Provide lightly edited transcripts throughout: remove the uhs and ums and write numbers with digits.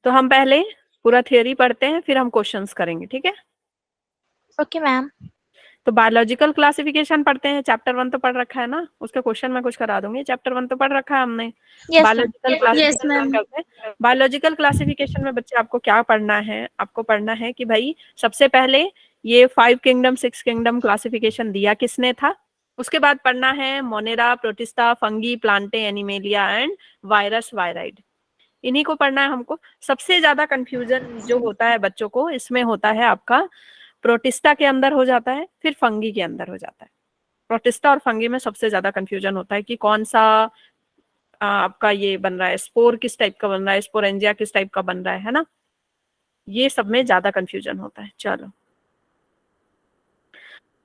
तो हम पहले पूरा थियोरी पढ़ते हैं, फिर हम क्वेश्चंस करेंगे, ठीक है? Okay ma'am. तो बायोलॉजिकल क्लासिफिकेशन पढ़ते हैं। चैप्टर 1 तो पढ़ रखा है ना, उसके क्वेश्चन मैं कुछ करा दूंगी। चैप्टर 1 तो पढ़ रखा है हमने। Yes ma'am. Biological yes classification ma'am. करते हैं। बायोलॉजिकल क्लासिफिकेशन में बच्चे आपको क्या पढ़ना है? आपको पढ़ना है कि भाई सबसे पहले ये 5 किंगडम 6 किंगडम क्लासिफिकेशन दिया किसने था। उसके बाद पढ़ना है Monera, protista, fungi, Plantae, animalia and virus, wired. इन्हीं को पढ़ना है हमको। सबसे ज्यादा कंफ्यूजन जो होता है बच्चों को इसमें होता है आपका प्रोटिस्टा के अंदर हो जाता है, फिर फंगी के अंदर हो जाता है। प्रोटिस्टा और फंगी में सबसे ज्यादा कंफ्यूजन होता है कि कौन सा आपका ये बन रहा है, स्पोर किस टाइप का बन रहा है, स्पोरेंजिया किस टाइप का बन रहा है ना। ये सब में ज्यादा कंफ्यूजन होता है। चलो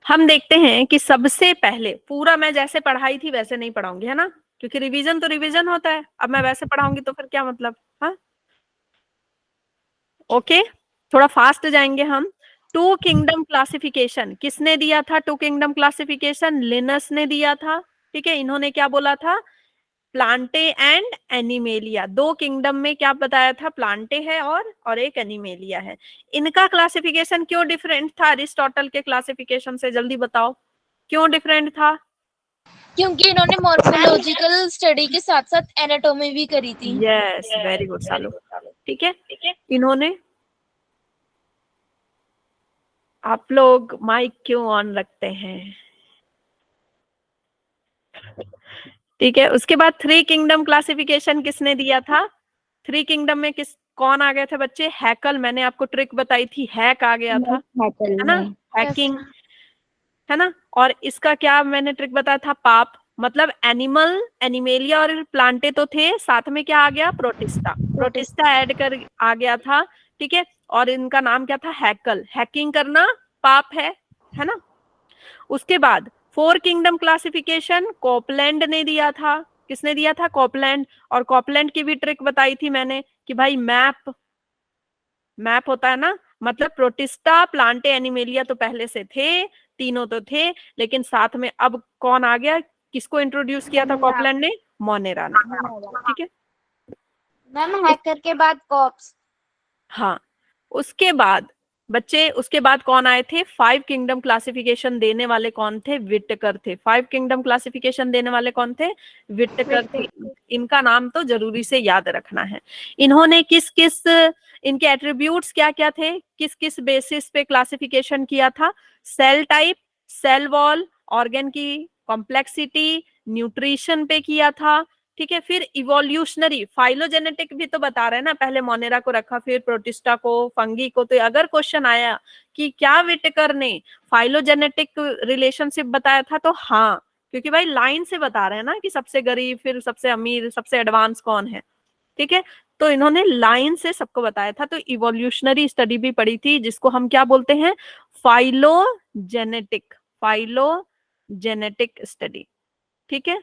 हम देखते हैं कि सबसे पहले पूरा मैं जैसे पढ़ाई थी वैसे नहीं पढ़ाऊंगी, है ना, क्योंकि रिवीजन तो रिवीजन होता है। अब मैं वैसे पढ़ाऊंगी तो फिर क्या मतलब। हाँ ओके, थोड़ा फास्ट जाएंगे हम। टू किंगडम क्लासिफिकेशन किसने दिया था? टू किंगडम क्लासिफिकेशन लिनस ने दिया था। ठीक है, इन्होंने क्या बोला था? Plantae and animalia. दो किंगडम में क्या बताया था? प्लांटे है और एक एनिमेलिया है। इनका क्लासिफिकेशन क्यों डिफरेंट था अरिस्टोटल के क्लासिफिकेशन से? जल्दी बताओ क्यों डिफरेंट था? क्योंकि इन्होंने मॉर्फोलॉजिकल स्टडी के साथ साथ एनाटॉमी भी करी थी। यस, वेरी गुड सालू। ठीक है, इन्होंने, आप लोग माइक क्यों ऑन रखते हैं? ठीक है, उसके बाद थ्री किंगडम क्लासिफिकेशन किसने दिया था? थ्री किंगडम में किस कौन आ गए थे बच्चे? हैकल। मैंने आपको ट्रिक बताई थी, हैक आ गया था, है ना, हैकिंग, है ना। और इसका क्या मैंने ट्रिक बताया था? पाप। मतलब एनिमल, एनिमेलिया और प्लांटे तो थे, साथ में क्या आ गया? प्रोटिस्टा। प्रोटिस्टा ऐड कर आ गया था। ठीक है, और इनका नाम क्या था? हैकल। हैकिंग करना पाप है ना। उसके बाद फोर किंगडम क्लासिफिकेशन कॉपलैंड ने दिया था। किसने दिया था? कॉपलैंड। और कॉपलैंड की भी ट्रिक बताई थी मैंने कि भाई मैप, मैप होता है ना, मतलब प्रोटिस्टा, प्लांटे, एनिमेलिया तो पहले से थे, तीनों तो थे, लेकिन साथ में अब कौन आ गया? किसको इंट्रोड्यूस किया था कॉपलैंड ने? मोनेरा ने। ठीक है, मैम हैकर के बाद कॉप्स। हाँ। उसके बाद बच्चे, उसके बाद कौन आए थे? फाइव किंगडम क्लासिफिकेशन देने वाले कौन थे? विटकर थे। फाइव किंगडम क्लासिफिकेशन देने वाले कौन थे? विटकर थे। इनका नाम तो जरूरी से याद रखना है। इन्होंने किस किस, इनके एट्रीब्यूट्स क्या क्या थे, किस किस बेसिस पे क्लासिफिकेशन किया था? Cell type, cell wall, organ की कॉम्प्लेक्सिटी, न्यूट्रिशन पे किया था। ठीक है, फिर इवोल्यूशनरी, फाइलोजेनेटिक भी तो बता रहे हैं ना, पहले मोनेरा को रखा, फिर प्रोटिस्टा को, फंगी को। तो अगर क्वेश्चन आया कि क्या विटेकर ने फाइलोजेनेटिक रिलेशनशिप बताया था, तो हाँ, क्योंकि भाई लाइन से बता रहे हैं ना कि सबसे गरीब, फिर सबसे अमीर, सबसे एडवांस कौन है। ठीक है, तो इन्होंने लाइन से सबको बताया था। तो इवोल्यूशनरी स्टडी भी पढ़ी थी, जिसको हम क्या बोलते हैं? Phylogenetic, phylogenetic study. ठीक है,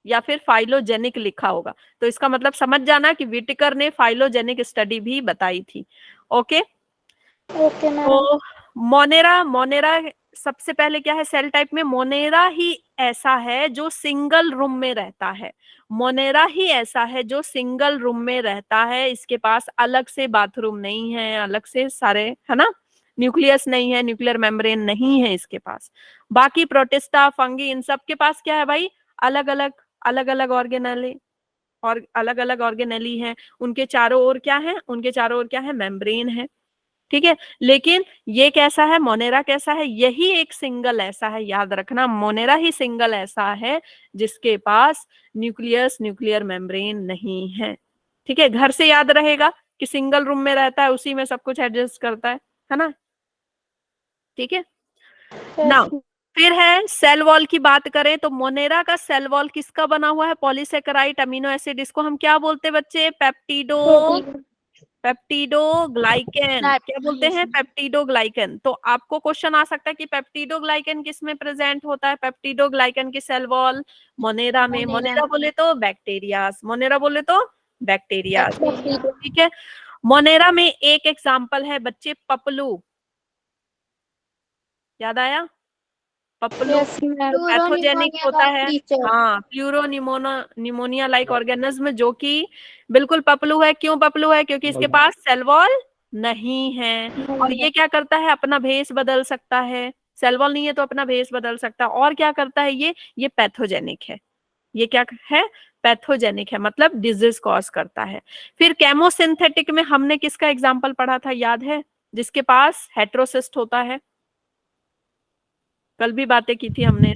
या फिर फाइलोजेनिक लिखा होगा, तो इसका मतलब समझ जाना कि विटेकर ने फाइलोजेनिक स्टडी भी बताई थी। Okay, okay ma'am. तो मोनेरा, मोनेरा सबसे पहले क्या है? सेल टाइप में मोनेरा ही ऐसा है जो सिंगल रूम में रहता है। मोनेरा ही ऐसा है जो सिंगल रूम में रहता है। इसके पास अलग से बाथरूम नहीं है, अलग से सारे, है ना, न्यूक्लियस नहीं है, न्यूक्लियर मेम्ब्रेन नहीं है इसके पास। बाकी प्रोटिस्टा, फंगी, इन सब के पास क्या है भाई? अलग अलग, अलग अलग ऑर्गेनेले, और अलग अलग ऑर्गेनेली हैं। उनके चारों ओर क्या है? उनके चारों ओर क्या है? मेम्ब्रेन है। ठीक है, लेकिन ये कैसा है? मोनेरा कैसा है? यही एक सिंगल ऐसा है, याद रखना, मोनेरा ही सिंगल ऐसा है जिसके पास न्यूक्लियस, न्यूक्लियर मेम्ब्रेन नहीं है। ठीक है, घर से याद रहेगा कि सिंगल रूम में रहता है, उसी में सब कुछ एडजस्ट करता है ना। ठीक है ना। फिर है सेल वॉल की बात करें तो मोनेरा का सेल वॉल किसका बना हुआ है? Polysaccharide amino acid. इसको हम क्या बोलते हैं बच्चे? पेप्टिडो, पेप्टिडोग्लाइकेन। क्या बोलते हैं? पेप्टिडोग्लाइकेन। तो आपको क्वेश्चन आ सकता है कि पेप्टिडोग्लाइकेन किस में प्रेजेंट होता है? पेप्टिडोग्लाइकेन की सेल वॉल मोनेरा में। मोनेरा बोले तो बैक्टीरियाज, मोनेरा बोले तो बैक्टीरियाज। ठीक है, मोनेरा में एक एग्जांपल है बच्चे, पपलू। याद आया? Paplu Yes, ma'am. पैथोजेनिक होता है। creature. हाँ, निमोनिया लाइक ऑर्गेनिज्म जो कि बिल्कुल पपलू है। क्यों पपलू है? क्योंकि इसके पास सेल वॉल नहीं है। और ये क्या करता है? अपना भेष बदल सकता है। सेल वॉल नहीं है तो अपना भेष बदल सकता है। और क्या करता है ये पैथोजेनिक है। ये क्या है? पैथोजेनिक है, मतलब डिजीज कॉज करता है। फिर केमोसिंथेटिक में हमने किसका एग्जाम्पल पढ़ा था, याद है? जिसके पास हेट्रोसिस्ट होता है। कल भी बातें की थी हमने।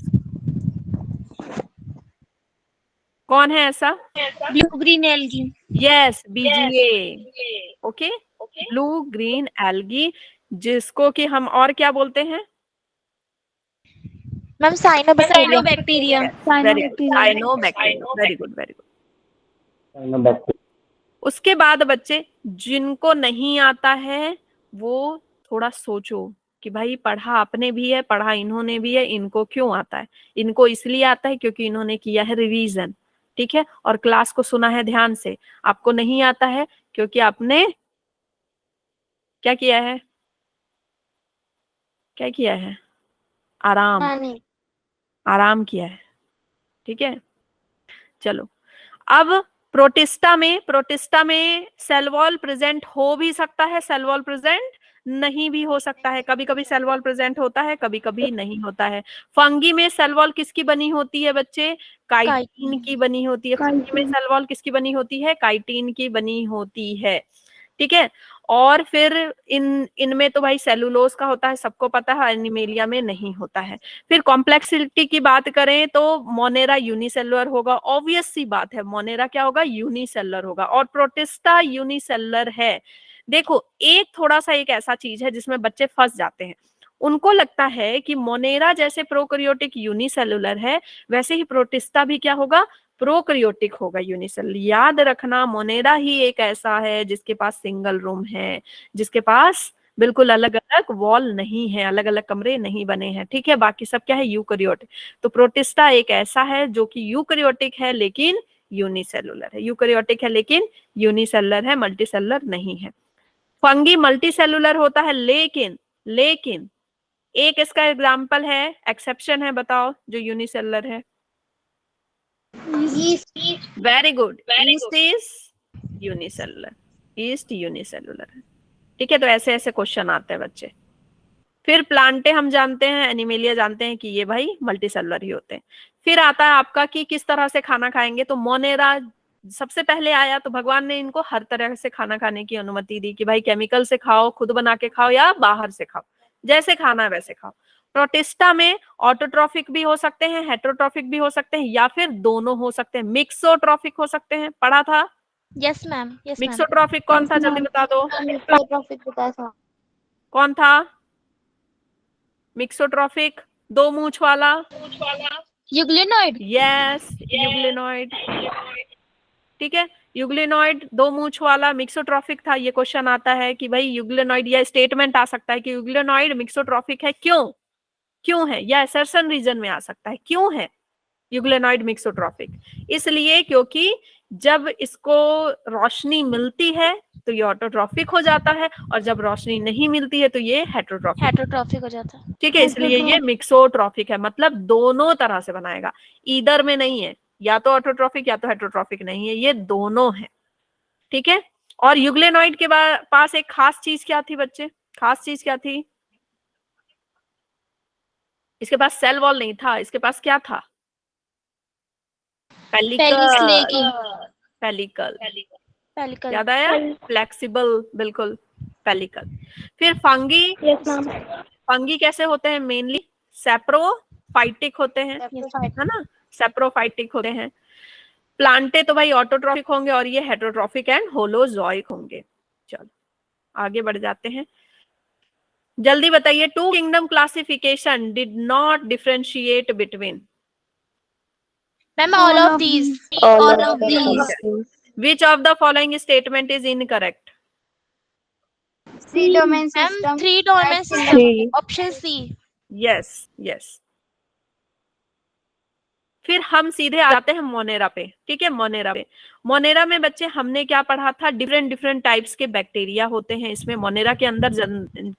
कौन है ऐसा? Blue green algae. Yes, BGA. Okay, blue green algae, जिसको कि हम और क्या बोलते हैं? Ma'am cyanobacteria. Very good, cyanobacteria. Very good, very good. उसके बाद बच्चे जिनको नहीं आता है वो थोड़ा सोचो कि भाई पढ़ा आपने भी है, पढ़ा इन्होंने भी है, इनको क्यों आता है? इनको इसलिए आता है क्योंकि इन्होंने किया है रिवीजन, ठीक है, और क्लास को सुना है ध्यान से। आपको नहीं आता है क्योंकि आपने क्या किया है? क्या किया है? आराम, आराम किया है, ठीक है। चलो, अब प्रोटिस्टा में सेल वॉल प्रेजेंट हो भी सकता है, सेल वॉल प्रेजेंट नहीं भी हो सकता है। कभी कभी सेल वॉल प्रेजेंट होता है, कभी कभी नहीं होता है। फंगी में सेल वॉल किसकी बनी होती है बच्चे? काइटिन की बनी होती है। फंगी में सेल वॉल किसकी बनी होती है? काइटिन की बनी होती है, ठीक है। और फिर इनमें तो भाई सेलुलोज का होता है, सबको पता है। एनिमेलिया में नहीं होता है। फिर कॉम्प्लेक्सिटी की बात करें तो मोनेरा यूनिसेलुलर होगा, ऑब्वियस सी बात है। मोनेरा क्या होगा? यूनिसेलुलर होगा। और प्रोटिस्टा यूनिसेलुलर है। देखो, एक थोड़ा सा एक ऐसा चीज है जिसमें बच्चे फंस जाते हैं। उनको लगता है कि मोनेरा जैसे प्रोकैरियोटिक यूनिसेलुलर है, वैसे ही प्रोटिस्टा भी क्या होगा? प्रोकैरियोटिक होगा, यूनिसेलुलर। याद रखना, मोनेरा ही एक ऐसा है जिसके पास सिंगल रूम है, जिसके पास बिल्कुल अलग अलग वॉल नहीं है, अलग अलग कमरे नहीं बने हैं, ठीक है। बाकी सब क्या है? यूकैरियोटिक। तो प्रोटिस्टा एक ऐसा है जो कि यूकैरियोटिक है लेकिन यूनिसेलुलर है। यूकैरियोटिक है लेकिन यूनिसेलुलर है, मल्टीसेलुलर नहीं है। फंगी मल्टीसेलुलर होता है लेकिन एक इसका एग्जाम्पल है, एक्सेप्शन है, बताओ, जो यूनिसेलुलर है। Very good, east is unicellular. East unicellular है, ठीक है। तो ऐसे ऐसे क्वेश्चन आते हैं बच्चे। फिर प्लांटे हम जानते हैं, एनिमेलिया जानते हैं कि ये भाई मल्टीसेलुलर ही होते हैं। फिर आता है आपका कि किस तरह से खाना खाएंगे। तो मोनेरा सबसे पहले आया, तो भगवान ने इनको हर तरह से खाना खाने की अनुमति दी कि भाई केमिकल से खाओ, खुद बना के खाओ या बाहर से खाओ, जैसे खाना है वैसे खाओ। प्रोटिस्टा में ऑटोट्रॉफिक भी हो सकते हैं, हेटेरोट्रॉफिक भी हो सकते हैं, या फिर दोनों हो सकते हैं, मिक्सोट्रॉफिक हो सकते हैं। पढ़ा था? Yes ma'am. मिक्सोट्रॉफिक कौन था? जल्दी बता दो, कौन था मिक्सोट्रॉफिक? दो मूंछ वाला। यूग्लिनॉइड। यस, यूग्लिनॉइड, ठीक है। यूग्लिनॉइड दो मूंछ वाला मिक्सोट्रॉफिक था। ये क्वेश्चन आता है कि भाई यूग्लिनॉइड, या स्टेटमेंट आ सकता है कि यूग्लिनॉइड मिक्सोट्रॉफिक है, क्यों है, या असर्शन रीजन में आ सकता है, क्यों है यूग्लिनॉइड मिक्सोट्रॉफिक? इसलिए क्योंकि जब इसको रोशनी मिलती है तो ये ऑटोट्रॉफिक हो जाता है, और जब रोशनी नहीं मिलती है तो ये हेटेरोट्रॉफिक हो जाता है, ठीक है। इसलिए ये मिक्सोट्रॉफिक है, मतलब दोनों तरह से बनाएगा, ईदर में नहीं है, या तो ऑटोट्रॉफिक या तो हेटेरोट्रॉफिक नहीं है, ये दोनों है, ठीक है। और यूग्लिनॉइड के पास एक खास चीज क्या थी बच्चे? खास चीज क्या थी? इसके पास सेल वॉल नहीं था, इसके पास क्या था? पेलिकल। याद आया? फ्लेक्सिबल, बिल्कुल पेलिकल। फिर फंगी कैसे होते हैं? मेनली सेप्रोफाइटिक होते हैं, है ना, सेप्रोफाइटिक होते हैं। प्लांटे तो भाई ऑटोट्रॉफिक होंगे, और ये हेटेरोट्रॉफिक एंड होलोजोइक होंगे। चलो आगे बढ़ जाते हैं, जल्दी बताइए। Two kingdom classification did not differentiate between ma'am all of these. Which of the following statement is incorrect? Three domain system. Three domain system. Option C. Yes. फिर हम सीधे आ जाते हैं मोनेरा पे, ठीक है। मोनेरा पे, मोनेरा में बच्चे हमने क्या पढ़ा था, डिफरेंट डिफरेंट टाइप्स के बैक्टीरिया होते हैं इसमें। मोनेरा के अंदर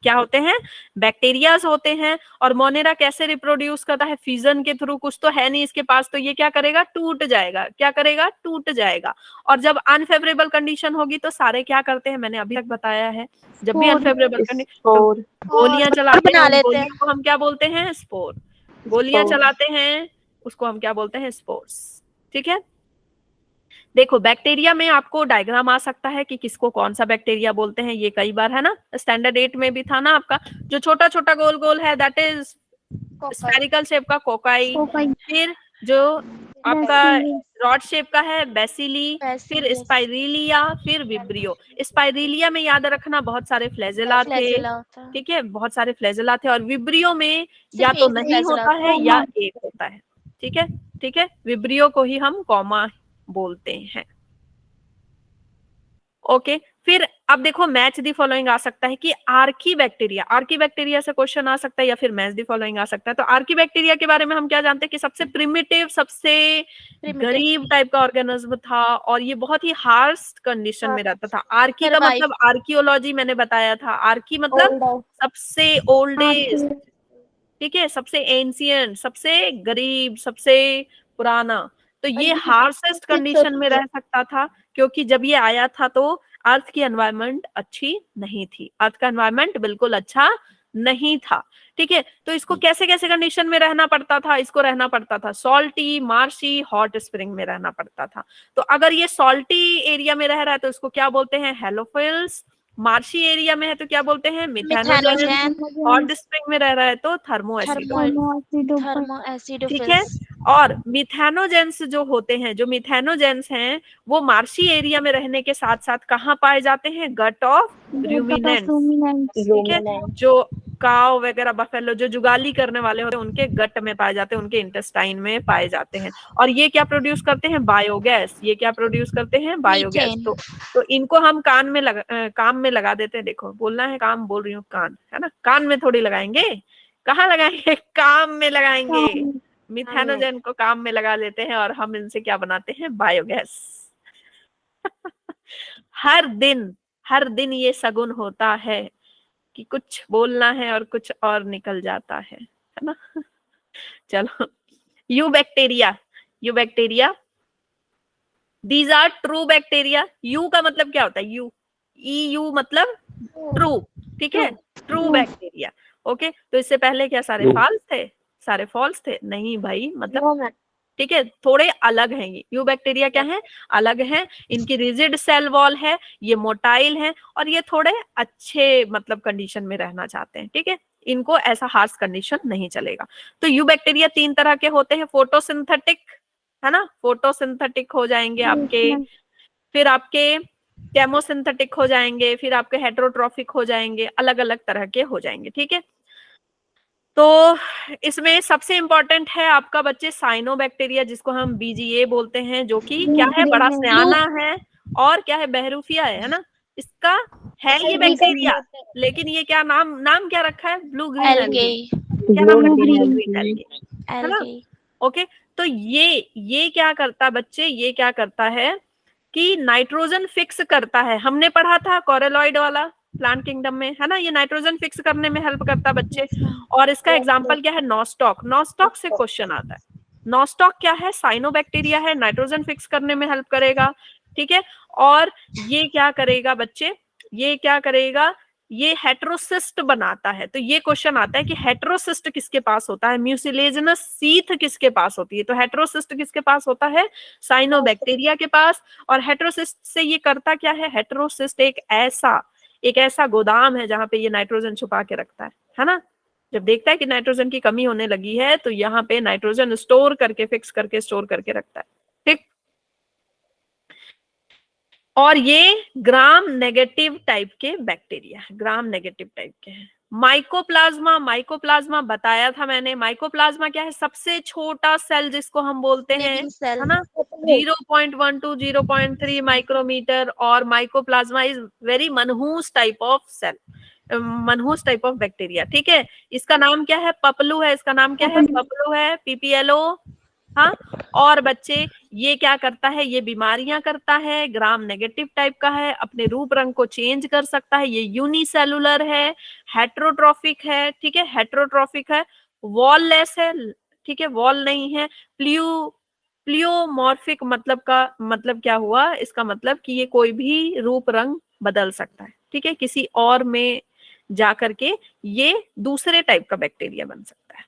क्या होते हैं, बैक्टीरियाज होते हैं। और मोनेरा कैसे रिप्रोड्यूस करता है, फिजन के थ्रू, कुछ तो है नहीं इसके पास, तो ये क्या करेगा, टूट जाएगा। क्या करेगा, टूट जाएगा। और जब अनफेवरेबल कंडीशन होगी तो सारे क्या करते हैं, मैंने अभी तक बताया है, जब भी अनफेवरेबल कंडीशन तो गोलियां चलाते हैं, बना उन लेते हैं। गोलियों को हम क्या बोलते हैं, स्पोर। गोलियां चलाते हैं उसको हम क्या बोलते हैं, स्पोर्स, ठीक है। देखो बैक्टीरिया में आपको डायग्राम आ सकता है कि किसको कौन सा बैक्टीरिया बोलते हैं, ये कई बार है ना, स्टैंडर्ड 8 में भी था ना आपका, जो छोटा छोटा गोल गोल है दैट इज स्फेरिकल शेप का कोकाई। फिर जो आपका रॉड शेप का है बेसिली, फिर स्पाइरिलिया, फिर विब्रियो। स्पाइरिलिया में याद रखना बहुत सारे फ्लैजेला थे, फ्लैजेला होता है। ठीक है, बहुत सारे फ्लैजेला थे। और विब्रियो में या सिर्फ तो एक नहीं फ्लैजेला होता है होता या एक होता है, ठीक है, ठीक है। विब्रियो को ही हम कॉमा बोलते हैं, ओके। फिर अब देखो मैच दी फॉलोइंग आ सकता है कि आर्की बैक्टीरिया से क्वेश्चन आ सकता है, या फिर मैच दी फॉलोइंग आ सकता है। तो आर्की बैक्टीरिया के बारे में हम क्या जानते हैं कि सबसे प्रिमिटिव, सबसे गरीब टाइप का ऑर्गेनिज्म था, और ये बहुत ही हार्श कंडीशन में रहता था। आर्की का मतलब आर्कियोलॉजी मैंने बताया था, आर्की मतलब सबसे ओल्डेस्ट, ठीक है, सबसे एंशियंट, सबसे गरीब, सबसे पुराना। तो ये हार्शेस्ट कंडीशन में रह सकता था, क्योंकि जब ये आया था तो अर्थ की एनवायरनमेंट अच्छी नहीं थी, अर्थ का एनवायरनमेंट बिल्कुल अच्छा नहीं था, ठीक है। तो इसको कैसे कैसे कंडीशन में रहना पड़ता था, इसको रहना पड़ता था सॉल्टी, मार्शी, हॉट स्प्रिंग में रहना पड़ता था। तो अगर ये सॉल्टी एरिया में रह रहा है तो इसको क्या बोलते हैं, हेलोफिल्स। मार्शी एरिया में है तो क्या बोलते हैं, मिथेनोजेन। हॉट स्प्रिंग में रह रहा है तो थर्मो एसिडोफिल्स, ठीक है। और मिथेनोजेंस जो होते हैं, जो मिथेनोजेंस हैं, वो मार्शी एरिया में रहने के साथ साथ कहाँ पाए जाते हैं, गट ऑफ रूमिनेंट्स, ठीक है। जो काव वगैरह, बफेलो, जो जुगाली करने वाले होते हैं उनके गट में पाए जाते हैं, उनके इंटेस्टाइन में पाए जाते हैं। और ये क्या प्रोड्यूस करते हैं, बायोगैस। ये क्या प्रोड्यूस करते हैं, बायोगैस। तो इनको हम काम में लगा देते हैं। देखो बोलना है काम, बोल रही हूँ कान, है ना, कान में थोड़ी लगाएंगे, कहाँ लगाएंगे, काम में लगाएंगे। मिथेनोजेन को काम में लगा लेते हैं और हम इनसे क्या बनाते हैं, बायोगैस। हर दिन ये सगुन होता है कि कुछ बोलना है और कुछ और निकल जाता है ना। चलो, eubacteria these are true bacteria. Eu का मतलब क्या होता है, यू मतलब ट्रू, ठीक है, ट्रू बैक्टीरिया, ओके। तो इससे पहले क्या सारे फॉल्स थे, सारे फॉल्स थे, नहीं भाई, मतलब ठीक है, थोड़े अलग हैं। ये यू बैक्टीरिया क्या है, अलग है। इनकी रिजिड सेल वॉल है, ये मोटाइल है, और ये थोड़े अच्छे मतलब कंडीशन में रहना चाहते हैं, ठीक है। इनको ऐसा हार्श कंडीशन नहीं चलेगा। तो यू बैक्टीरिया 3 तरह के होते हैं, फोटोसिंथेटिक, है ना, फोटोसिंथेटिक हो जाएंगे आपके, फिर आपके केमोसिंथेटिक हो जाएंगे, फिर आपके हेटेरोट्रॉफिक हो जाएंगे, अलग अलग तरह के हो जाएंगे, ठीक है। तो इसमें सबसे इंपॉर्टेंट है आपका बच्चे साइनोबैक्टीरिया, जिसको हम बीजीए बोलते हैं, जो कि क्या है, बड़ा सयाना है और क्या है, बहरूफिया है ना। इसका है ये बैक्टीरिया, लेकिन ये क्या नाम क्या रखा है, ब्लू ग्रीन एल्गी। क्या नाम रखा है, ब्लू ग्रीन एल्गी, है ना, ओके। तो ये क्या करता बच्चे, ये क्या करता है कि नाइट्रोजन फिक्स करता है। हमने पढ़ा था कोरेलॉइड वाला प्लांट किंगडम में, है ना, ये नाइट्रोजन फिक्स करने में हेल्प करता बच्चे। और इसका एग्जांपल क्या है, नॉस्टॉक से क्वेश्चन आता है। नॉस्टॉक क्या है, साइनोबैक्टीरिया है, नाइट्रोजन फिक्स करने में हेल्प करेगा, ठीक है। और ये क्या करेगा बच्चे, ये क्या करेगा, ये हेटेरोसिस्ट बनाता है। तो ये क्वेश्चन आता है कि हेटेरोसिस्ट किसके पास होता है, म्यूसिलेजिनस सीथ किसके पास होती है। तो हेटेरोसिस्ट किसके पास होता है, साइनोबैक्टीरिया के पास। और हेटेरोसिस्ट से ये करता क्या है, हेटेरोसिस्ट एक ऐसा गोदाम है जहां पे ये नाइट्रोजन छुपा के रखता है ना। जब देखता है कि नाइट्रोजन की कमी होने लगी है तो यहाँ पे नाइट्रोजन स्टोर करके, फिक्स करके स्टोर करके रखता है, ठीक। और ये ग्राम नेगेटिव टाइप के बैक्टीरिया, ग्राम नेगेटिव टाइप के हैं। माइकोप्लाज्मा बताया था मैंने। माइकोप्लाज्मा क्या है, सबसे छोटा सेल जिसको हम बोलते हैं, है ना, 0.1 to 0.3 माइक्रोमीटर। और माइकोप्लाज्मा इज वेरी मनहूस टाइप ऑफ सेल, मनहूस टाइप ऑफ बैक्टीरिया, ठीक है। इसका नाम क्या है, पपलू है। इसका नाम क्या है, पपलू है, PPLO, हाँ, और बच्चे ये क्या करता है, ये बीमारियां करता है, ग्राम नेगेटिव टाइप का है, अपने रूप रंग को चेंज कर सकता है, ये यूनिसेलुलर है, हेट्रोट्रॉफिक है, ठीक है, हेट्रोट्रॉफिक है, वॉललेस है, ठीक है, वॉल नहीं है, प्लियोमॉर्फिक मतलब क्या हुआ, इसका मतलब कि ये कोई भी रूप रंग बदल सकता है, ठीक है, किसी और में जाकर के ये दूसरे टाइप का बैक्टीरिया बन सकता है।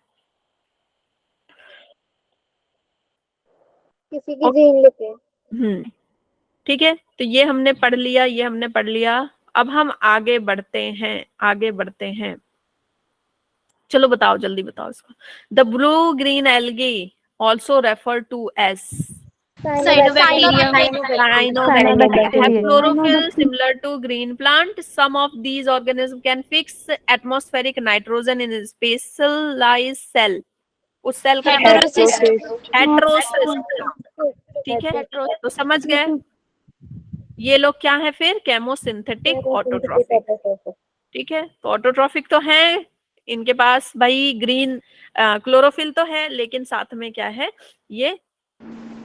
किसी की जीन लिखे। ठीक है, तो ये हमने पढ़ लिया, ये हमने पढ़ लिया। अब हम आगे बढ़ते हैं, आगे बढ़ते हैं। चलो बताओ, जल्दी बताओ इसको। The blue green algae also refer to as Cyanobacteria. cyanobacteria have chlorophyll similar to green plant. Some of these organisms can fix atmospheric nitrogen in a specialized cell. उस सेल का नाम हेट्रोसिस्ट, ठीक है, तो समझ गए। ये लोग क्या है फिर, केमोसिंथेटिक ऑटोट्रॉफिक, ठीक है, तो ऑटोट्रॉफिक तो है इनके पास भाई, ग्रीन क्लोरोफिल तो है, लेकिन साथ में क्या है, ये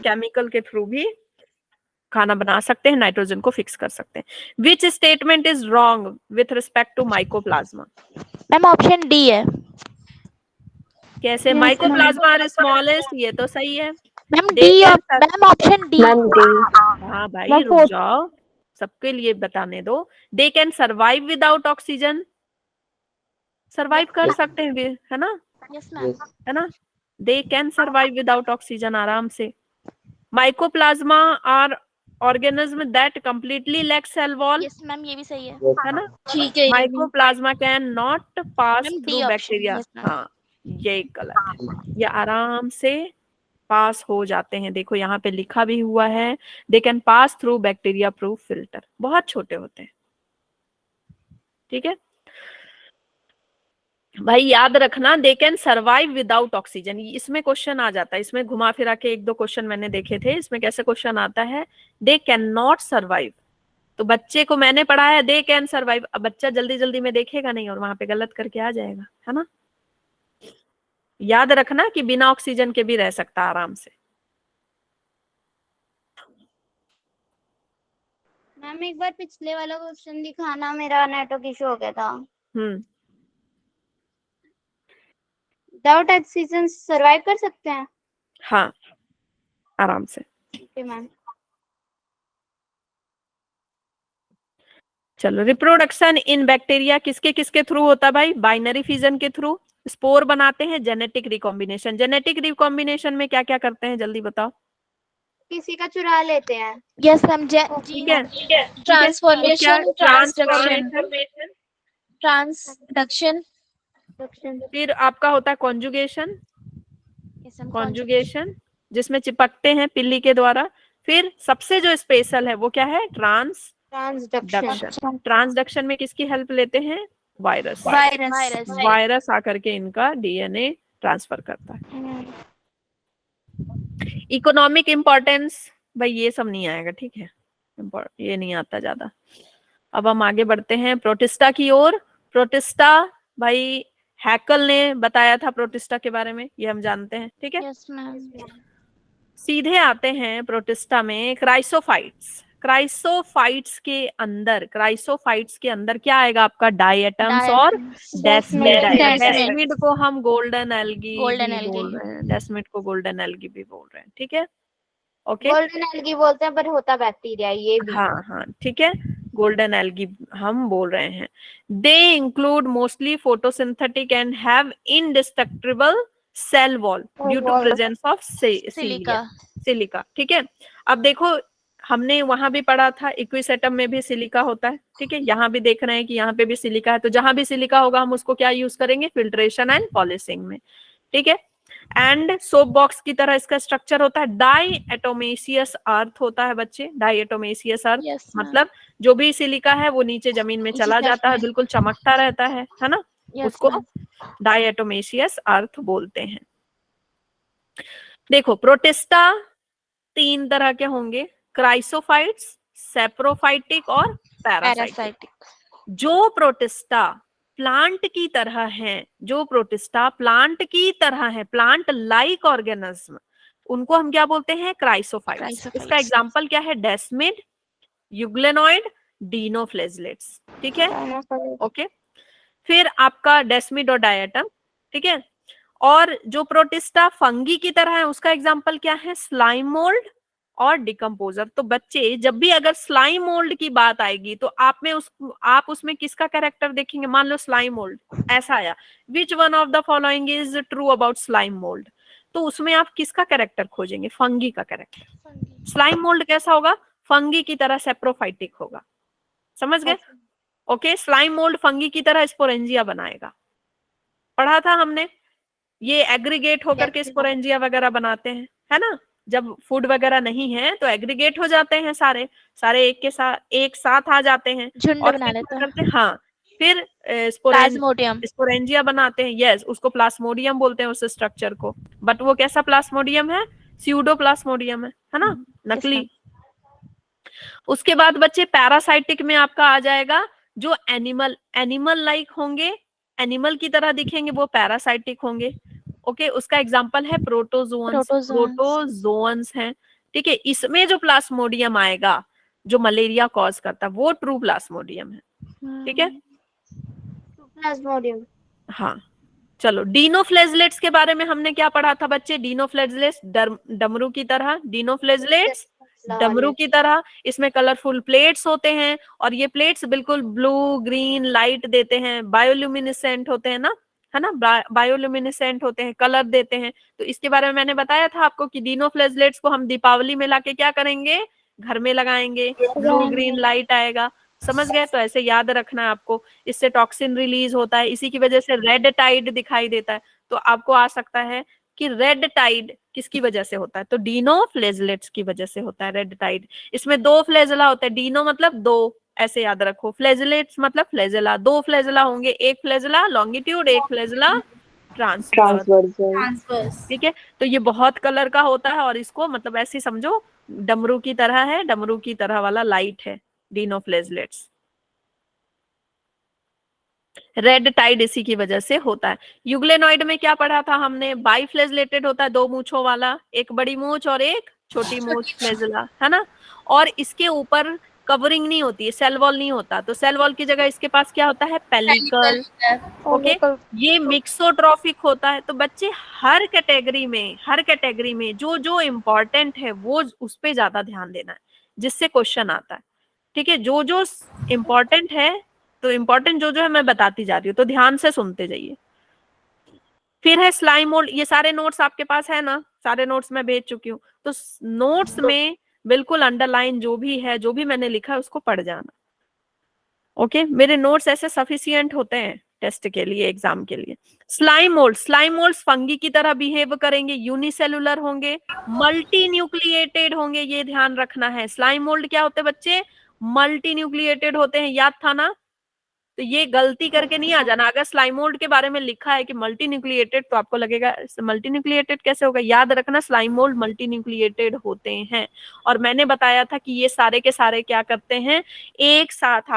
केमिकल के थ्रू भी खाना बना सकते हैं, नाइट्रोजन को फिक्स कर सकते हैं। Which statement is wrong with respect to mycoplasma? Ma'am option D है। कैसे? माइकोप्लाज्मा आर स्मॉलेस्ट, ये तो सही है ma'am D, ma'am option D. हाँ भाई रुक जाओ, सबके लिए बताने दो। They can survive without oxygen, survive कर सकते हैं, है ना? Yes ma'am. है ना, they can survive without oxygen आराम से। Mycoplasma are organism that completely lack cell wall, yes ma'am ये भी सही है ना? ठीक है। Mycoplasma can not pass Ma'am, D through option, bacteria, yes, ma'am. हाँ ये गलत है, ये आराम से पास हो जाते हैं। देखो यहाँ पे लिखा भी हुआ है, they can pass through bacteria proof filter, बहुत छोटे होते हैं, ठीक है भाई, याद रखना, दे कैन सर्वाइव विदाउट ऑक्सीजन। इसमें क्वेश्चन आ जाता है, इसमें घुमा फिरा के एक दो क्वेश्चन मैंने देखे थे, इसमें कैसे क्वेश्चन आता है, दे कैन नॉट सर्वाइव, तो बच्चे को मैंने पढ़ाया दे कैन सर्वाइव, अब बच्चा जल्दी जल्दी में देखेगा नहीं और वहां पे गलत करके आ जाएगा, है ना? याद रखना कि बिना ऑक्सीजन के भी रह सकता आराम से। मैम एक बार पिछले वाला क्वेश्चन दिखाना, मेरा नेटवर्क इशू हो गया था। विदाउट ऑक्सीजन सरवाइव कर सकते हैं? हाँ आराम से। मैम चलो, रिप्रोडक्शन इन बैक्टीरिया किसके किसके थ्रू होता है भाई? बाइनरी फिजन के थ्रू, स्पोर बनाते हैं, जेनेटिक रिकॉम्बिनेशन। जेनेटिक रिकॉम्बिनेशन में क्या क्या करते हैं, जल्दी बताओ। किसी का चुरा लेते हैं। Yes ma'am. ठीक है, ट्रांसफॉर्मेशन, ट्रांसडक्शन, ट्रांसडक्शन, फिर आपका होता है कॉन्जुगेशन, कॉन्जुगेशन जिसमें चिपकते हैं पिल्ली के द्वारा। फिर सबसे जो स्पेशल है वो क्या है? ट्रांसडक्शन। ट्रांसडक्शन में किसकी हेल्प लेते हैं? वायरस। वायरस आकर के इनका डीएनए ट्रांसफर करता है। इकोनॉमिक इंपॉर्टेंस भाई ये सब नहीं आएगा, ठीक है, ये नहीं आता ज्यादा। अब हम आगे बढ़ते हैं प्रोटिस्टा की ओर। प्रोटिस्टा भाई हैकल ने बताया था प्रोटिस्टा के बारे में, ये हम जानते हैं, ठीक है। Yes ma'am. सीधे आते हैं प्रोटिस्टा में क्राइसोफाइट्स। क्राइसोफाइट्स के अंदर क्या आएगा आपका? डायटम्स और डेस्मिड। डेस्मिड को हम गोल्डन एल्गी बोल रहे हैं, डेस्मिड को गोल्डन एल्गी भी बोल रहे हैं, ठीक है, ओके। गोल्डन एल्गी बोलते हैं पर होता बैक्टीरिया ये भी। हाँ हाँ ठीक है, गोल्डन एल्गी हम बोल रहे हैं। They include mostly photosynthetic and have indestructible cell wall due to presence of silica, ठीक है। अब देखो हमने वहां भी पढ़ा था इक्विसेटम में भी सिलिका होता है, ठीक है, यहाँ भी देख रहे हैं कि यहाँ पे भी सिलिका है, तो जहां भी सिलिका होगा हम उसको क्या यूज करेंगे? फिल्ट्रेशन एंड पॉलिशिंग में, ठीक है। एंड सोप बॉक्स की तरह इसका स्ट्रक्चर होता है। डाई एटोमेशियस अर्थ होता है बच्चे, डाई एटोमेशियस अर्थ मतलब जो भी सिलिका है वो नीचे जमीन में चला जाता है, बिल्कुल चमकता रहता है ना, उसको डाई एटोमेशियस अर्थ बोलते हैं। देखो प्रोटिस्टा 3 तरह के होंगे, क्राइसोफाइट्स, सेप्रोफाइटिक और पैरासाइटिक। जो प्रोटिस्टा प्लांट की तरह है, जो प्रोटिस्टा प्लांट की तरह है, प्लांट लाइक ऑर्गेनिज्म, उनको हम क्या बोलते हैं? क्राइसोफाइट्स। इसका Chrysophytes. एग्जाम्पल क्या है? डेस्मिड, यूग्लेनॉइड, डीनोफ्लेजलेट्स। ठीक है, ओके। फिर आपका डेस्मिड और डायटम, ठीक है। और जो प्रोटिस्टा फंगी की तरह है उसका एग्जाम्पल क्या है? स्लाइम मोल्ड और डिकम्पोजर। तो बच्चे जब भी अगर स्लाइम मोल्ड की बात आएगी तो आप उसमें किसका कैरेक्टर देखेंगे? मान लो स्लाइम मोल्ड ऐसा आया, which one of the following is true about slime mould, तो उसमें आप किसका कैरेक्टर खोजेंगे? फंगी का कैरेक्टर। स्लाइम मोल्ड कैसा होगा? फंगी की तरह सेप्रोफाइटिक होगा। समझ गए? ओके, स्लाइम मोल्ड फंगी की तरह स्पोरेंजिया बनाएगा। पढ़ा था हमने, ये एग्रीगेट होकर के स्पोरेंजिया वगैरह बनाते हैं, है ना। जब फूड वगैरह नहीं है तो एग्रीगेट हो जाते हैं, सारे सारे एक साथ आ जाते हैं झुंड और बना फिर लेते क्या हैं। करते हैं? हाँ, फिर प्लाज्मोडियम। स्पोरेंजिया बनाते हैं। यस, उसको प्लास्मोडियम बोलते हैं उस स्ट्रक्चर को। बट वो कैसा प्लास्मोडियम है? स्यूडो प्लास्मोडियम है ना, नकली। उसके बाद बच्चे पैरासाइटिक में आपका आ जाएगा जो एनिमल लाइक होंगे, एनिमल की तरह दिखेंगे, वो पैरासाइटिक होंगे। ओके, उसका एग्जांपल है प्रोटोजोअन्स। प्रोटोजोअन्स हैं, ठीक है। इसमें जो प्लास्मोडियम आएगा जो मलेरिया कॉज करता है वो ट्रू प्लास्मोडियम है, ठीक है। प्लाज्मोडियम। हाँ, चलो डीनोफ्लेजलेट्स के बारे में हमने क्या पढ़ा था बच्चे? डीनोफ्लेजलेट्स डमरू की तरह, डीनोफ्लेजलेट्स डमरू की तरह। इसमें कलरफुल प्लेट्स होते हैं और ये प्लेट्स बिल्कुल ब्लू ग्रीन लाइट देते हैं, बायोल्यूमिनेसेंट होते हैं ना, है ना, बायोल्यूमिनेसेंट होते हैं, कलर देते हैं। तो इसके बारे में मैंने बताया था आपको कि डीनोफ्लेजलेट्स को हम दीपावली में लाके क्या करेंगे? घर में लगाएंगे, ब्लू ग्रीन लाइट आएगा। समझ गए? तो ऐसे याद रखना है आपको। इससे टॉक्सिन रिलीज होता है, इसी की वजह से रेड टाइड दिखाई देता है। तो आपको आ सकता है कि रेड टाइड किसकी वजह से होता है? तो डीनोफ्लेजलेट्स की वजह से होता है रेड टाइड। इसमें दो फ्लेजला होते हैं, डीनो मतलब दो, ऐसे याद रखो। फ्लेजलेट्स मतलब फ्लेजला, दो फ्लेजला होंगे, एक फ्लेजला लॉन्गिट्यूड, एक फ्लेजला ट्रांसवर्स। ठीक है, तो ये बहुत कलर का होता है और इसको मतलब ऐसे समझो डमरू की तरह है, डमरू की तरह वाला लाइट है डीनोफ्लेजलेट्स। रेड टाइड इसी की वजह से होता है। यूग्लेनॉइड में क्या पढ़ा था हमने? बाइफ्लेजलेटेड होता है, दो मूंछों वाला, एक बड़ी मूंछ और एक छोटी मूंछ फ्लेजला, है ना। और इसके ऊपर कवरिंग नहीं होती है, सेल वॉल नहीं होता, तो सेल वॉल की जगह इसके पास क्या होता है? पेलिकल। ओके, ये मिक्सोट्रॉफिक होता है। तो बच्चे हर कैटेगरी में जो जो इम्पोर्टेंट है वो उस पे ज्यादा ध्यान देना है, जिससे क्वेश्चन आता है, ठीक है। जो जो इम्पोर्टेंट है, तो इम्पोर्टेंट जो जो है मैं बताती जा रही हूँ, तो ध्यान से सुनते जाइए। फिर है स्लाइम मोल्ड। ये सारे नोट्स आपके पास है ना, सारे नोट्स मैं भेज चुकी हूँ। तो नोट्स में बिल्कुल अंडरलाइन जो भी है, जो भी मैंने लिखा है उसको पढ़ जाना। ओके, मेरे नोट्स ऐसे सफिशिएंट होते हैं टेस्ट के लिए, एग्जाम के लिए। स्लाइम मोल्ड्स फंगी की तरह बिहेव करेंगे, यूनिसेलुलर होंगे, मल्टी न्यूक्लिएटेड होंगे, ये ध्यान रखना है। स्लाइम मोल्ड क्या होते हैं बच्चे? मल्टी न्यूक्लिएटेड होते हैं, याद था ना। तो ये गलती करके नहीं आ जाना। अगर स्लाइम मोल्ड के बारे में लिखा है कि मल्टी न्यूक्लिएटेड, तो आपको लगेगा मल्टी न्यूक्लिएटेड कैसे होगा। याद रखना, स्लाइम मोल्ड मल्टी न्यूक्लिएटेड होते हैं। और मैंने बताया था कि ये सारे के सारे क्या करते हैं? एक साथ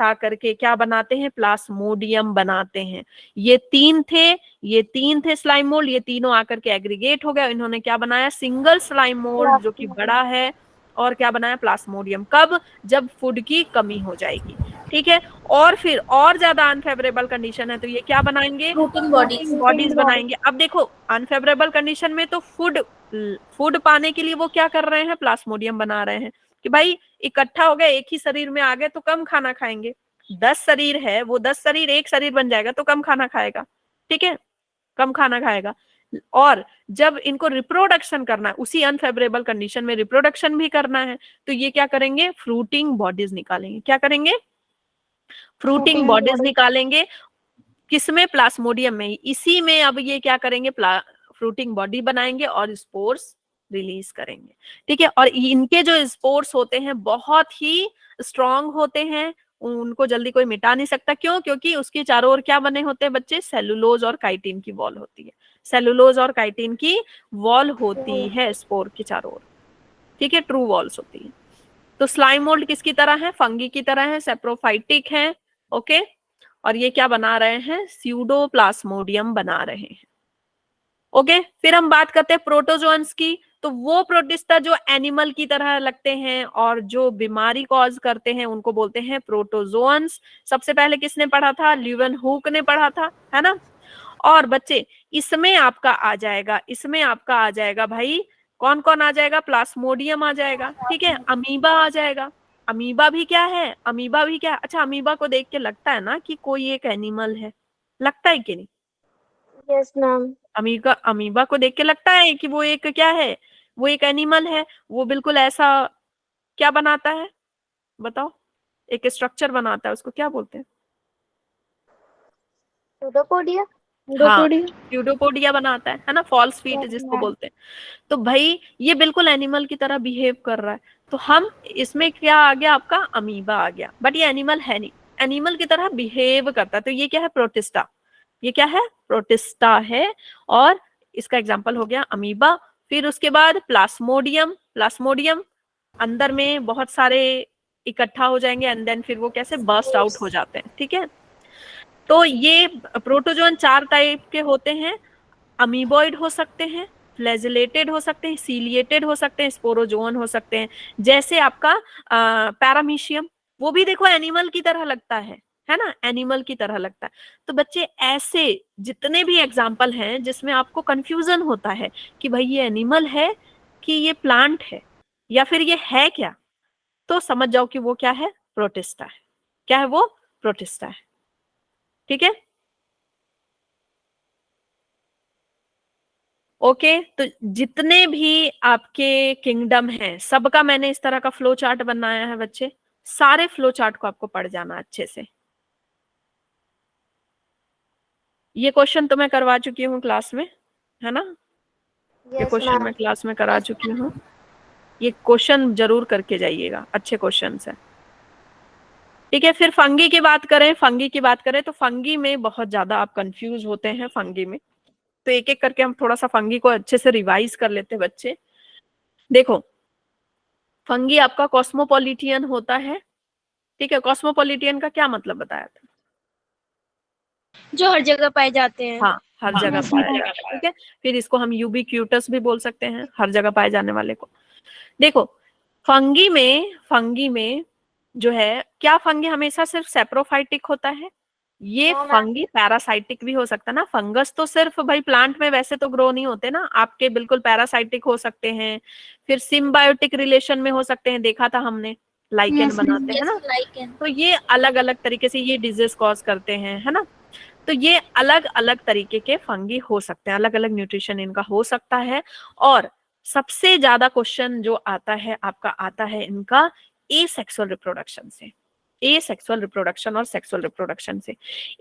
आकर के क्या बनाते हैं? प्लास्मोडियम बनाते हैं। ये तीन थे स्लाइम मोल्ड, ये तीनों आकर के एग्रीगेट हो गया, इन्होंने क्या बनाया? सिंगल स्लाइम मोल्ड, जो कि बड़ा है। और क्या बनाया? प्लास्मोडियम। कब? जब फूड की कमी हो जाएगी, ठीक है। और फिर और ज्यादा अनफेवरेबल कंडीशन है तो ये क्या बनाएंगे? फ्रूटिंग बॉडीज बनाएंगे। अब देखो, अनफेवरेबल कंडीशन में तो फूड पाने के लिए वो क्या कर रहे हैं? प्लास्मोडियम बना रहे हैं कि भाई इकट्ठा हो गए, एक ही शरीर में आ गए तो कम खाना खाएंगे। 10 शरीर है, वो 10 शरीर एक शरीर बन जाएगा तो कम खाना खाएगा, ठीक है, कम खाना खाएगा। और जब इनको रिप्रोडक्शन करना है, उसी अनफेवरेबल कंडीशन में रिप्रोडक्शन भी करना है, तो ये क्या करेंगे? फ्रूटिंग बॉडीज निकालेंगे। क्या करेंगे? फ्रूटिंग बॉडीज निकालेंगे। किसमें? प्लास्मोडियम में। इसी में अब ये क्या करेंगे? फ्रूटिंग बॉडी बनाएंगे और स्पोर्स रिलीज करेंगे, ठीक है। और इनके जो स्पोर्स होते हैं बहुत ही स्ट्रांग होते हैं, उनको जल्दी कोई मिटा नहीं सकता। क्यों? क्योंकि उसके चारों ओर क्या बने होते हैं बच्चे? सेलुलोज और काइटिन की वॉल होती है। सेलुलोज और काइटिन की वॉल होती है स्पोर के चारों ओर, ठीक है, ट्रू वॉल्स होती है। तो स्लाइम मोल्ड किसकी तरह है? फंगी की तरह है, सेप्रोफाइटिक है, ओके। और ये क्या बना रहे हैं? स्यूडोप्लास्मोडियम बना रहे हैं। ओके, फिर हम बात करते हैं प्रोटोजोन्स की। तो वो प्रोटिस्टा जो एनिमल की तरह लगते हैं और जो बीमारी कॉज करते हैं उनको बोलते हैं प्रोटोजोन्स। सबसे पहले किसने पढ़ा था? ल्यूवेनहुक ने पढ़ा था, है ना। और बच्चे इसमें आपका आ जाएगा, इसमें आपका आ जाएगा भाई, कौन कौन आ जाएगा? प्लास्मोडियम आ जाएगा, ठीक है, अमीबा आ जाएगा। अमीबा भी क्या है? अमीबा भी क्या है? अच्छा, अमीबा को देख के लगता है ना कि कोई एक एनिमल है, लगता है कि नहीं? Yes ma'am. अमीबा को देख के लगता है कि वो एक क्या है? वो एक एनिमल है। वो बिल्कुल ऐसा क्या बनाता है बताओ? एक स्ट्रक्चर बनाता है, उसको क्या बोलते हैं? सूडोपोडिया। हाँ, ट्यूडोपोडिया बनाता है ना, फॉल्स फीट Yes, जिसको ma'am. बोलते हैं। तो भाई ये बिल्कुल एनिमल की तरह बिहेव कर रहा है, तो हम इसमें क्या आ गया? आपका अमीबा आ गया, बट ये एनिमल है नहीं, एनिमल की तरह बिहेव करता है। तो ये क्या है? प्रोटिस्टा। ये क्या है? प्रोटिस्टा है। और इसका एग्जाम्पल हो गया अमीबा। फिर उसके बाद प्लास्मोडियम। प्लास्मोडियम अंदर में बहुत सारे इकट्ठा हो जाएंगे एंड देन फिर वो कैसे बर्स्ट आउट हो जाते हैं, ठीक है। तो ये प्रोटोजोन 4 टाइप के होते हैं। अमीबॉइड हो सकते हैं, फ्लैजिलेटेड हो सकते हैं, सीलिएटेड हो सकते हैं, स्पोरोजोन हो सकते हैं। जैसे आपका पैरामीशियम, वो भी देखो एनिमल की तरह लगता है ना, एनिमल की तरह लगता है। तो बच्चे ऐसे जितने भी एग्जाम्पल हैं जिसमें आपको कंफ्यूजन होता है कि भाई ये एनिमल है कि ये प्लांट है या फिर ये है क्या, तो समझ जाओ कि वो क्या है? प्रोटिस्टा है। क्या है वो? प्रोटिस्टा है, ठीक है। ओके, तो जितने भी आपके किंगडम हैं सबका मैंने इस तरह का फ्लो चार्ट बनाया है बच्चे। सारे फ्लो चार्ट को आपको पढ़ जाना अच्छे से। ये क्वेश्चन तो मैं करवा चुकी हूँ क्लास में, है ना। ये Yes, क्वेश्चन ma'am. मैं क्लास में करा चुकी हूँ। ये क्वेश्चन जरूर करके जाइएगा, अच्छे क्वेश्चन है, ठीक है। फिर फंगी की बात करें, फंगी की बात करें तो फंगी में बहुत ज्यादा आप कंफ्यूज होते हैं फंगी में। तो एक एक करके हम थोड़ा सा फंगी को अच्छे से रिवाइज कर लेते हैं बच्चे। देखो, फंगी आपका कॉस्मोपॉलिटियन होता है, ठीक है। कॉस्मोपॉलिटियन का क्या मतलब बताया था? जो हर जगह पाए जाते हैं। हाँ, हर जगह Yes, पाया ma'am. जाता है, ठीक है। फिर इसको हम यूबिक्यूटस भी बोल सकते हैं, हर जगह पाए जाने वाले को। देखो, फंगी में जो है क्या, फंगी हमेशा सिर्फ सेप्रोफाइटिक होता है? ये No, ma'am. फंगी पैरासाइटिक भी हो सकता है ना। फंगस तो सिर्फ भाई प्लांट में वैसे तो ग्रो नहीं होते ना, आपके बिल्कुल पैरासाइटिक हो सकते हैं, फिर सिम्बायोटिक रिलेशन में हो सकते हैं, देखा था हमने, लाइकेन Yes, बनाते हैं यस, ना। लाइकेन। तो ये अलग अलग तरीके से ये डिजीज कॉज करते हैं, है ना। तो ये अलग अलग तरीके के फंगी हो सकते हैं, अलग अलग न्यूट्रिशन इनका हो सकता है। और सबसे ज्यादा क्वेश्चन जो आता है आपका, आता है इनका एसेक्सुअल रिप्रोडक्शन से। एसेक्सुअल रिप्रोडक्शन और सेक्सुअल रिप्रोडक्शन से।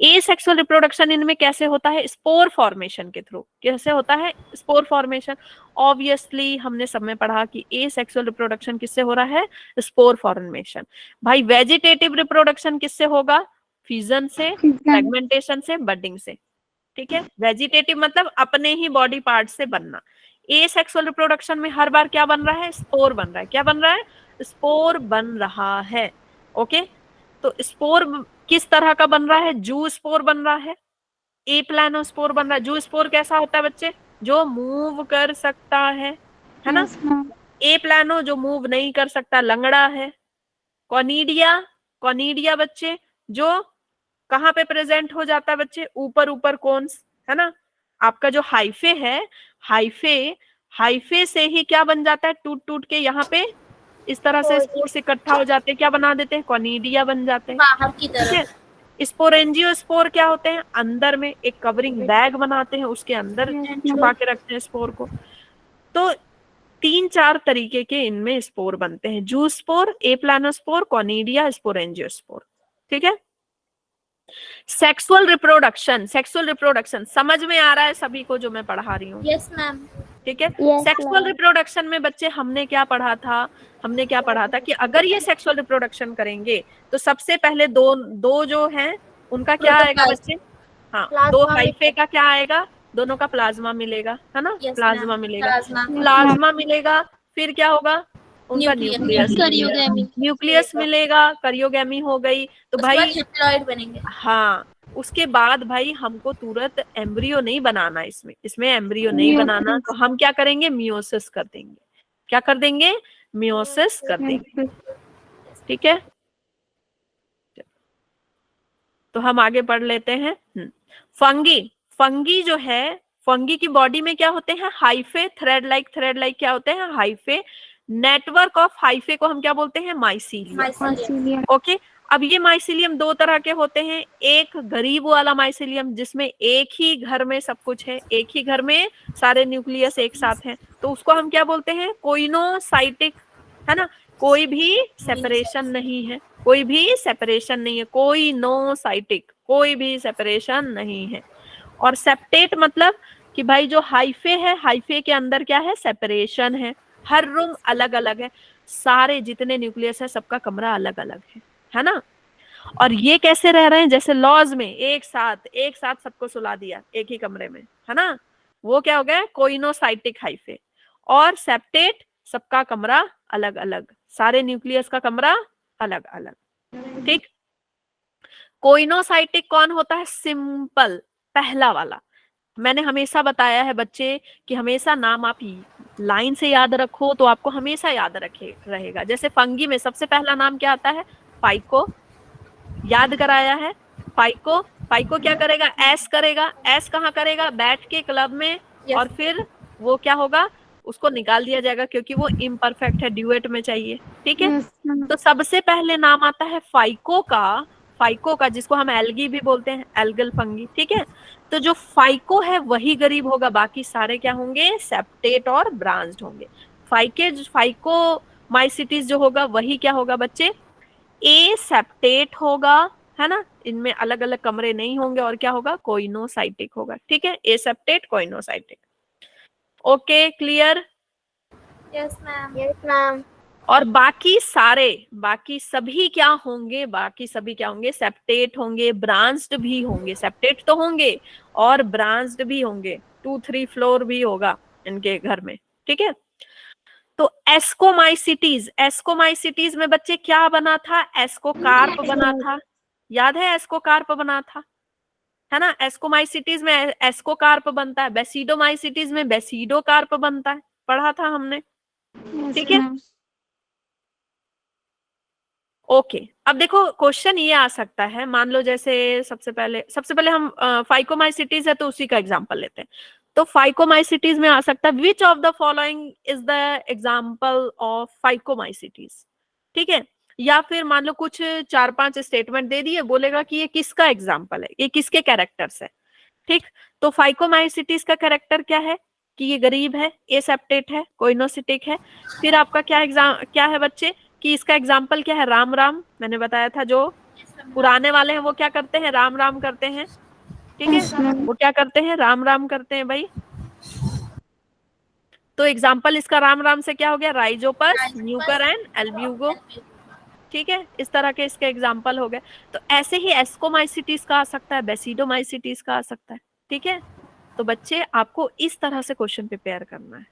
एसेक्सुअल रिप्रोडक्शन इनमें कैसे होता है? स्पोर फॉर्मेशन के थ्रू। कैसे होता है? Spore formation. ऑब्वियसली हमने सब में पढ़ा कि एसेक्सुअल रिप्रोडक्शन किससे हो रहा है? Spore formation. भाई वेजिटेटिव रिप्रोडक्शन किससे होगा? फ्यूजन से, फ्रेगमेंटेशन से, बडिंग से, ठीक है। वेजिटेटिव मतलब अपने ही बॉडी पार्ट से बनना। एसेक्सुअल रिप्रोडक्शन में हर बार क्या बन रहा है? स्पोर बन रहा है। क्या बन रहा है? स्पोर बन रहा है, ओके। तो स्पोर किस तरह का बन रहा है? जू स्पोर बन रहा है, ए प्लानोस्पोर बन रहा है। जू स्पोर कैसा होता है बच्चे? जो मूव कर सकता है ना। Yes, ma'am. ए प्लानो जो मूव नहीं कर सकता, लंगड़ा है। कॉनिडिया, कॉनिडिया बच्चे जो कहाँ पे प्रेजेंट हो जाता है बच्चे? ऊपर ऊपर कोन्स, है ना। आपका जो हाइफे है, हाइफे, हाइफे से ही क्या बन जाता है? टूट टूट के यहाँ पे इस तरह से स्पोर्स इकट्ठा हो जाते हैं, क्या बना देते हैं? कॉनिडिया बन जाते हैं, बाहर की ठीक है। तरफ। स्पोरेंजियोस्पोर क्या होते हैं? अंदर में एक कवरिंग बैग बनाते हैं, उसके अंदर छुपा के रखते हैं स्पोर को। तो 3-4 तरीके के इनमें स्पोर बनते हैं, जू स्पोर, ए प्लानोस्पोर, कॉनिडिया, स्पोरेंजियोस्पोर, ठीक है। सेक्सुअल रिप्रोडक्शन, सेक्सुअल रिप्रोडक्शन समझ में आ रहा है सभी को जो मैं पढ़ा रही हूँ? Yes ma'am. ठीक है। Yes, sexual ma'am. रिप्रोडक्शन में बच्चे हमने क्या पढ़ा था? हमने क्या पढ़ा था कि अगर ये सेक्सुअल रिप्रोडक्शन करेंगे तो सबसे पहले दो जो हैं उनका क्या आएगा बच्चे? हाँ, दो Plasma हाइफे का क्या आएगा? दोनों का प्लाज्मा मिलेगा, है ना। Yes, plasma ma'am. मिलेगा, प्लाज्मा। प्लाज्मा मिलेगा। फिर क्या होगा? उनका न्यूक्लियस, न्यूक्लियस, करियोगेमी। न्यूक्लियस मिलेगा, करियोगेमी हो गई। तो उसके बाद भाई हेप्लॉइड बनेंगे। हाँ, उसके बाद भाई हमको तुरंत एम्ब्रियो नहीं बनाना, इसमें एम्ब्रियो नहीं बनाना, तो हम क्या करेंगे, मियोसिस कर देंगे। क्या कर देंगे, मियोसिस कर देंगे। ठीक है, तो हम आगे पढ़ लेते हैं। फंगी, फंगी जो है, फंगी की बॉडी में क्या होते हैं, हाइफे, थ्रेड लाइक क्या होते हैं, हाइफे। नेटवर्क ऑफ हाइफे को हम क्या बोलते हैं, माइसीलियम। ओके, अब ये माइसीलियम दो तरह के होते हैं, एक गरीब वाला माइसीलियम जिसमें एक ही घर में सब कुछ है, एक ही घर में सारे न्यूक्लियस एक साथ हैं, तो उसको हम क्या बोलते हैं, कोइनोसाइटिक, है ना, कोई भी सेपरेशन नहीं है, कोई भी सेपरेशन नहीं है, कोइनोसाइटिक, कोई भी सेपरेशन नहीं है। और सेप्टेट मतलब कि भाई जो हाइफे है, हाइफे के अंदर क्या है, सेपरेशन है, हर रूम अलग अलग है, सारे जितने न्यूक्लियस है सबका कमरा अलग अलग है ना। और ये कैसे रह रहे हैं, जैसे लॉज में एक साथ सबको सुला दिया एक ही कमरे में, है ना, वो क्या हो गया, कोइनोसाइटिक हाइफे। और सेप्टेट, सबका कमरा अलग अलग, सारे न्यूक्लियस का कमरा अलग अलग। ठीक, कोइनोसाइटिक कौन होता है, सिंपल, पहला वाला। मैंने हमेशा बताया है बच्चे कि हमेशा नाम आप लाइन से याद रखो तो आपको हमेशा याद रहेगा। जैसे फंगी में सबसे पहला नाम क्या आता है, फाइको, याद कराया है, फाइको। फाइको क्या करेगा, एस करेगा, एस कहाँ करेगा, बैठ के क्लब में, और फिर वो क्या होगा, उसको निकाल दिया जाएगा क्योंकि वो इम्परफेक्ट है, ड्यूएट में चाहिए। ठीक है, तो सबसे पहले नाम आता है फाइको का, जिसको हम एल्गी भी बोलते हैं, एल्गल फंगी। ठीक है, तो जो फाइको है वही गरीब होगा, बाकी सारे क्या होंगे, सेप्टेट और ब्रांच्ड होंगे। फाइको माइसिटीज जो होगा वही क्या होगा बच्चे, ए सेप्टेट होगा, है ना, इनमें अलग अलग कमरे नहीं होंगे, और क्या होगा, कोइनोसाइटिक होगा। ठीक है, aseptate, coenocytic. Okay, clear. Yes ma'am. और बाकी सभी क्या होंगे, सेप्टेट होंगे, ब्रांच्ड भी होंगे, सेप्टेट तो होंगे और ब्रांच्ड भी होंगे, 2-3 फ्लोर भी होगा इनके घर में। ठीक है, तो एस्कोमाइसिटीज में बच्चे क्या बना था, एस्कोकार्प बना था, याद है, एस्कोकार्प बना था, है ना। एस्कोमाइसिटीज में एस्कोकार्प बनता है, बेसिडोमाइसिटीज में बेसिडोकार्प बनता है, पढ़ा था हमने। ठीक है, ओके। अब देखो क्वेश्चन ये आ सकता है, मान लो जैसे सबसे पहले हम फाइकोमाइसिटीज है तो उसी का एग्जांपल लेते हैं। तो फाइकोमाइसिटीज में आ सकता है, विच of the following is the example of phycomycetes. ठीक है, या फिर मान लो कुछ 4-5 स्टेटमेंट दे दिए, बोलेगा कि ये किसका एग्जाम्पल है, ये किसके कैरेक्टर्स है। ठीक, तो फाइकोमाइसिटीज का कैरेक्टर क्या है, कि ये गरीब है, एसेप्टेट है, कोइनोसिटिक है। फिर आपका क्या है बच्चे, कि इसका एग्जाम्पल क्या है, राम राम, मैंने बताया था, जो पुराने वाले हैं वो क्या करते हैं, राम राम करते हैं। ठीक है, वो क्या करते हैं, राम राम करते हैं भाई। तो एग्जाम्पल इसका राम राम से क्या हो गया, राइजोपस, न्यूकर एंड एल्ब्यूगो। ठीक है, इस तरह के इसके एग्जाम्पल हो गए। तो ऐसे ही एस्कोमाइसिटीज का आ सकता है, बेसिडोमाइसिटीज का आ सकता है। ठीक है, तो बच्चे आपको इस तरह से क्वेश्चन प्रिपेयर करना है,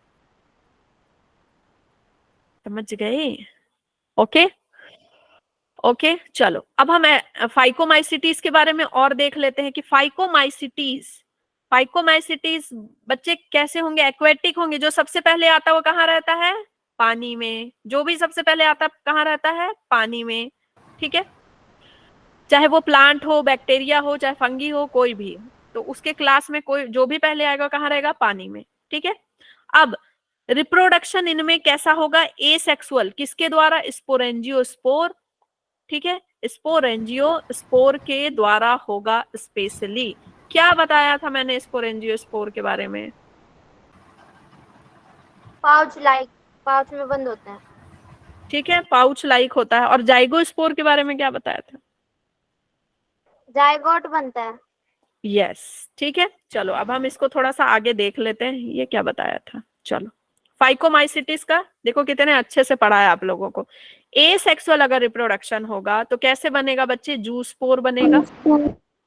समझ गए। ओके, चलो अब हम फाइकोमाइसिटीज के बारे में और देख लेते हैं कि फाइकोमाइसिटीज बच्चे कैसे होंगे, एक्वेटिक होंगे। जो सबसे पहले आता है वो कहाँ रहता है, पानी में। जो भी सबसे पहले आता है कहाँ रहता है, पानी में। ठीक है, चाहे वो प्लांट हो, बैक्टीरिया हो, चाहे फंगी हो, कोई भी हो, तो उसके क्लास में कोई जो भी पहले आएगा कहाँ रहेगा, पानी में। ठीक है, अब रिप्रोडक्शन इनमें कैसा होगा, एसेक्सुअल, किसके द्वारा, स्पोरेंजियोस्पोर। ठीक है, स्पोरेंजियोस्पोर के द्वारा होगा स्पेशली। क्या बताया था मैंने स्पोरेंजियोस्पोर के बारे में, पाउच में बंद होते हैं। ठीक है, पाउच लाइक होता है। और जाइगोस्पोर के बारे में क्या बताया था, जायगोट बनता है। यस, ठीक है। चलो अब हम इसको थोड़ा सा आगे देख लेते हैं, ये क्या बताया था। चलो, फाइकोमाइसिटीज का देखो कितने अच्छे से पढ़ा है आप लोगों को। एसेक्सुअल अगर रिप्रोडक्शन होगा तो कैसे बनेगा बच्चे, जूस्पोर बनेगा,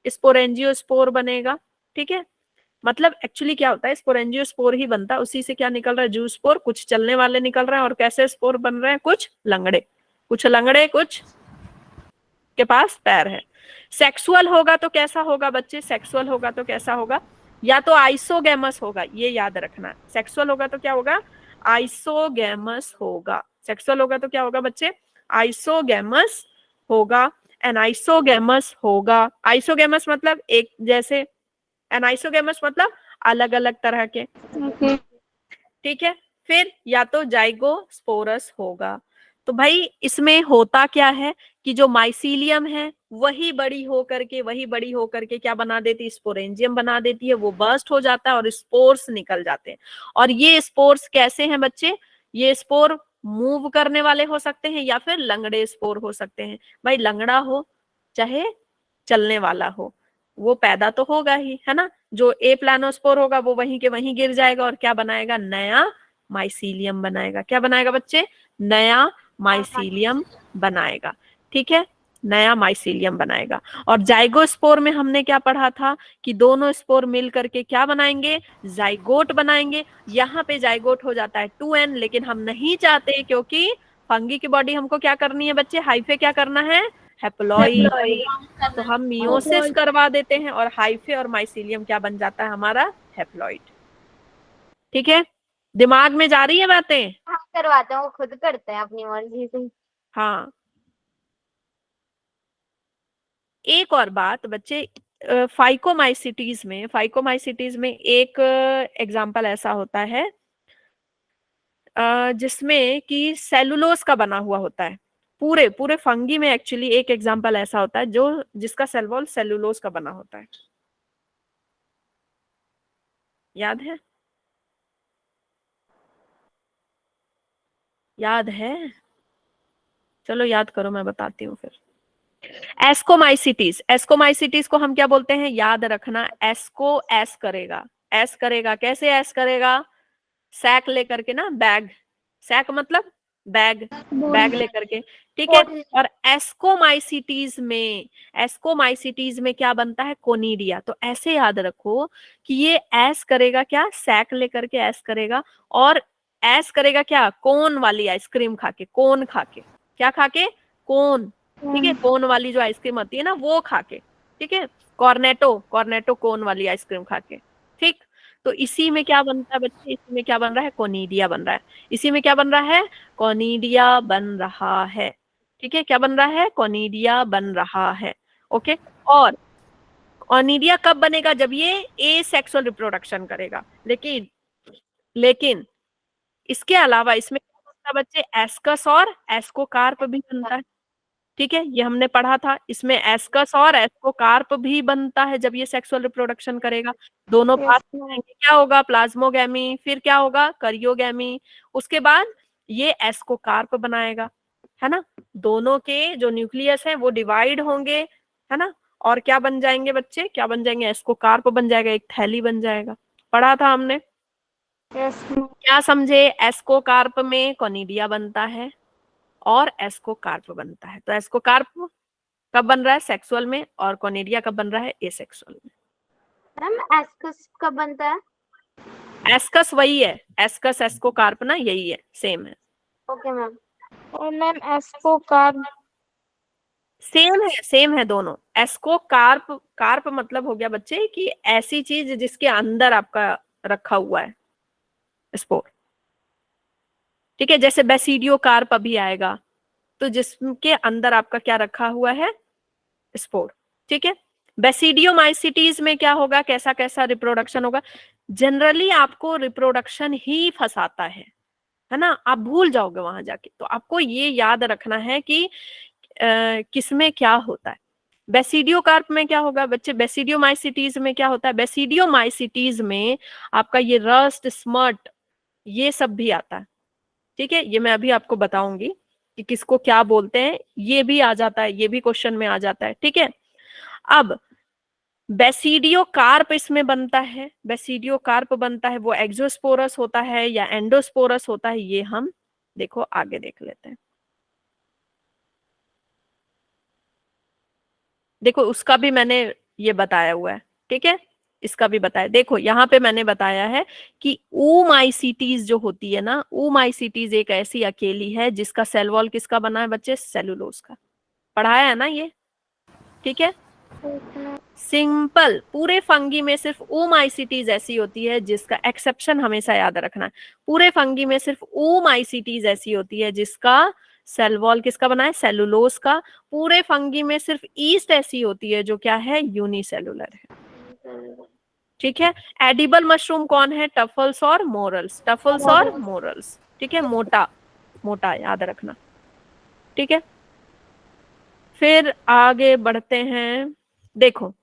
स्पोरेंजियोस्पोर बनेगा। ठीक है, मतलब एक्चुअली क्या होता है, स्पोरेंजियोस्पोर ही बनता है, उसी से क्या निकल रहा है, जूस्पोर। कुछ चलने वाले निकल रहे हैं, और कैसे स्पोर बन रहे हैं, कुछ लंगड़े, कुछ के पास पैर है। सेक्सुअल होगा तो कैसा होगा बच्चे, सेक्सुअल होगा तो कैसा होगा, या तो आइसोगैमस होगा, ये याद रखना। सेक्सुअल होगा तो क्या होगा, आइसोगैमस होगा। सेक्सुअल होगा तो क्या होगा बच्चे, आइसोगैमस होगा। एनाइसोगैमस होगा, आइसोगैमस मतलब एक जैसे, एनाइसोगैमस मतलब अलग अलग तरह के, ठीक है। फिर या तो जाइगोस्पोरस होगा। तो भाई इसमें होता क्या है कि जो माइसीलियम है वही बड़ी हो करके क्या बना देती, स्पोरेंजियम बना देती है, वो बर्स्ट हो जाता है और स्पोर्स निकल जाते हैं। और ये स्पोर्स कैसे हैं बच्चे, ये स्पोर मूव करने वाले हो सकते हैं या फिर लंगड़े स्पोर हो सकते हैं। भाई लंगड़ा हो चाहे चलने वाला हो, वो पैदा तो होगा ही, है ना। जो ए प्लानोस्पोर होगा वो वहीं के वहीं गिर जाएगा और क्या बनाएगा, नया माइसीलियम बनाएगा। क्या बनाएगा बच्चे, नया माइसीलियम बनाएगा, ठीक है, नया माइसीलियम बनाएगा। और जाइगोस्पोर में हमने क्या पढ़ा था कि दोनों स्पोर मिल करके क्या बनाएंगे, जाइगोट बनाएंगे। यहाँ पे जाइगोट हो जाता है 2n, लेकिन हम नहीं चाहते क्योंकि फंगी की बॉडी हमको क्या करनी है बच्चे, हाइफे क्या करना है, हैप्लॉइड। तो हम मियोसिस करवा देते हैं और हाइफे और माइसीलियम क्या बन जाता है हमारा, हैप्लॉइड। ठीक है, दिमाग में जा रही है बातें। हाँ करवाते हैं, वो खुद करते हैं अपनी मर्जी से। हाँ, एक और बात बच्चे, फाइकोमाइसिटीज में एक एग्जाम्पल ऐसा होता है जिसमें कि सेलुलोज का बना हुआ होता है। पूरे पूरे फंगी में एक्चुअली एक एग्जाम्पल ऐसा होता है जो जिसका सेल वॉल सेलुलोज का बना होता है, याद है, याद है, चलो याद करो, मैं बताती हूँ फिर। एस्कोमाइसिटीज को हम क्या बोलते हैं, याद रखना, एस्को एस करेगा, एस करेगा, कैसे एस करेगा, सैक लेकर के ना, बैग, सैक मतलब बैग, बैग लेकर के, ठीक है। और एस्कोमाइसिटीज में क्या बनता है, कोनिडिया। तो ऐसे याद रखो कि ये एस करेगा क्या, सैक लेकर के एस करेगा, और एस करेगा क्या, कोन वाली आइसक्रीम खा के, कोन खा के, क्या खा के, कोन, ठीक है, कोन वाली जो आइसक्रीम आती है ना वो खा के, ठीक है, कॉर्नेटो कोन वाली आइसक्रीम खा के, ठीक। तो इसी में क्या बनता है बच्चे, इसी में क्या बन रहा है, कोनिडिया बन रहा है। इसी में क्या बन रहा है, कोनिडिया बन रहा है, ठीक है, क्या बन रहा है, कोनिडिया बन रहा है, ओके। और कोनिडिया कब बनेगा, जब ये एसेक्सुअल रिप्रोडक्शन करेगा। लेकिन इसके अलावा इसमें क्या बनता है बच्चे, एस्कस और एस्कोकार्प भी बनता है, ठीक है, ये हमने पढ़ा था। इसमें एस्कस और एस्कोकार्प भी बनता है जब ये सेक्सुअल रिप्रोडक्शन करेगा। दोनों पास हो जाएंगे, क्या होगा, प्लाज्मोगैमी, फिर क्या होगा, करियोगैमी, उसके बाद ये एस्कोकार्प बनाएगा, है ना। दोनों के जो न्यूक्लियस है वो डिवाइड होंगे, है ना, और क्या बन जाएंगे बच्चे, क्या बन जाएंगे, एस्कोकार्प बन जाएगा, एक थैली बन जाएगा, पढ़ा था हमने। क्या समझे, एस्कोकार्प में कोनिडिया बनता है और एस्कोकार्प बनता है। तो एस्कोकार्प कब बन रहा है, सेक्सुअल में, और कोनिडिया कब बन रहा है, एसेक्सुअल में। मैम एस्कस कब बनता है? एस्कस वही है, एस्कस एस्कोकार्प ना, यही है, सेम है। Okay ma'am. और मैम एस्कोकार्प सेम है दोनों। एस्कोकार्प, कार्प मतलब हो गया बच्चे कि ऐसी चीज जिसके अंदर आपका रखा हुआ है स्पोर, ठीक है, जैसे बेसिडियो कार्प अभी आएगा, तो जिसके अंदर आपका क्या रखा हुआ है, स्पोर, ठीक है। बेसिडियोमाइसिटीज में क्या होगा, कैसा कैसा रिप्रोडक्शन होगा, जनरली आपको रिप्रोडक्शन ही फंसाता है ना, आप भूल जाओगे वहां जाके। तो आपको ये याद रखना है कि किसमें क्या होता है। बेसिडियोकार्प में क्या होगा बच्चे, बेसिडियोमाइसिटीज में क्या होता है, बेसिडियोमाइसिटीज में आपका ये रस्ट, स्मट, ये सब भी आता है, ठीक है। ये मैं अभी आपको बताऊंगी कि किसको क्या बोलते हैं, ये भी आ जाता है, ये भी क्वेश्चन में आ जाता है, ठीक है। अब बेसिडियोकार्प इसमें बनता है, बेसिडियोकार्प बनता है, वो एक्सोस्पोरस होता है या एंडोस्पोरस होता है, ये हम देखो आगे देख लेते हैं। देखो उसका भी मैंने ये बताया हुआ है, ठीक है, इसका भी बताया। देखो यहाँ पे मैंने बताया है कि ऊमाइसिटीज जो होती है ना, ऊमाइसिटीज एक ऐसी अकेली है जिसका सेल वॉल किसका बना है बच्चे, सेलुलोज का। पढ़ाया है ना ये, ठीक है। सिंपल पूरे फंगी में सिर्फ ओमाइसिटीज ऐसी होती है जिसका, एक्सेप्शन हमेशा याद रखना है, पूरे फंगी में सिर्फ ओमाइसिटीज ऐसी होती है जिसका सेल वॉल किसका बना है, सेलुलोज का। पूरे फंगी में सिर्फ ईस्ट ऐसी होती है जो क्या है, यूनिसेलुलर है। ठीक है। एडिबल मशरूम कौन है, टफल्स और मोरल्स, टफल्स और मोरल्स। ठीक है, मोटा मोटा याद रखना। ठीक है, फिर आगे बढ़ते हैं। देखो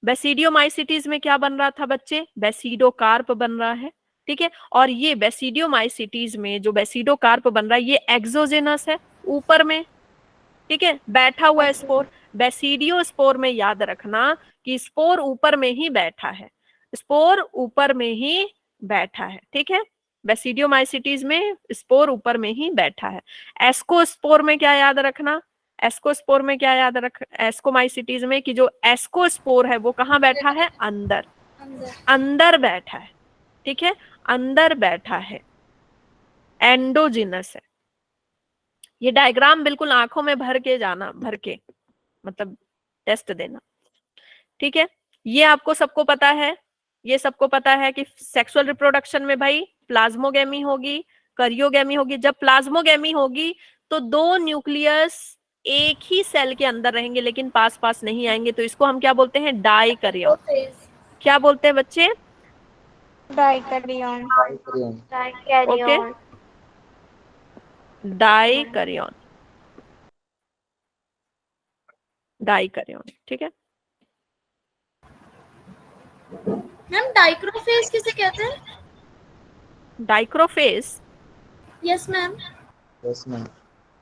बेसिडियोमाइसिटीज में क्या बन रहा था बच्चे, बेसिडोकार्प बन रहा है। ठीक है, और ये बेसिडियोमाइसिटीज में जो बेसिडोकार्प बन रहा है ये एक्सोजेनस है, ऊपर में। ठीक है, बैठा हुआ है स्पोर। बेसिडियोस्पोर में याद रखना कि स्पोर ऊपर में ही बैठा है, स्पोर ऊपर में ही बैठा है। ठीक है, बेसिडियोमाइसिटीज में स्पोर ऊपर में ही बैठा है। एस्कोस्पोर में क्या याद रखना, एस्कोस्पोर में क्या याद रख, एस्कोमाइसिटीज में कि जो एस्कोस्पोर है वो कहाँ बैठा है, अंदर, अंदर बैठा है। ठीक है, अंदर बैठा है, एंडोजिनस है। ये डायग्राम बिल्कुल आंखों में भर के जाना, भर के मतलब टेस्ट देना। ठीक है, ये आपको सबको पता है, ये सबको पता है कि सेक्सुअल रिप्रोडक्शन में भाई प्लाज्मोगेमी होगी, करियोगेमी होगी। जब प्लाज्मोगेमी होगी तो दो न्यूक्लियस एक ही सेल के अंदर रहेंगे लेकिन पास पास नहीं आएंगे, तो इसको हम क्या बोलते हैं, डाइकैरियोन। क्या बोलते हैं बच्चे, डाइकैरियोन। Okay, dikaryon, dikaryon. ठीक है, मैम डाइक्रोफेज किसे कहते हैं? Dikaryophase, yes ma'am. Yes ma'am.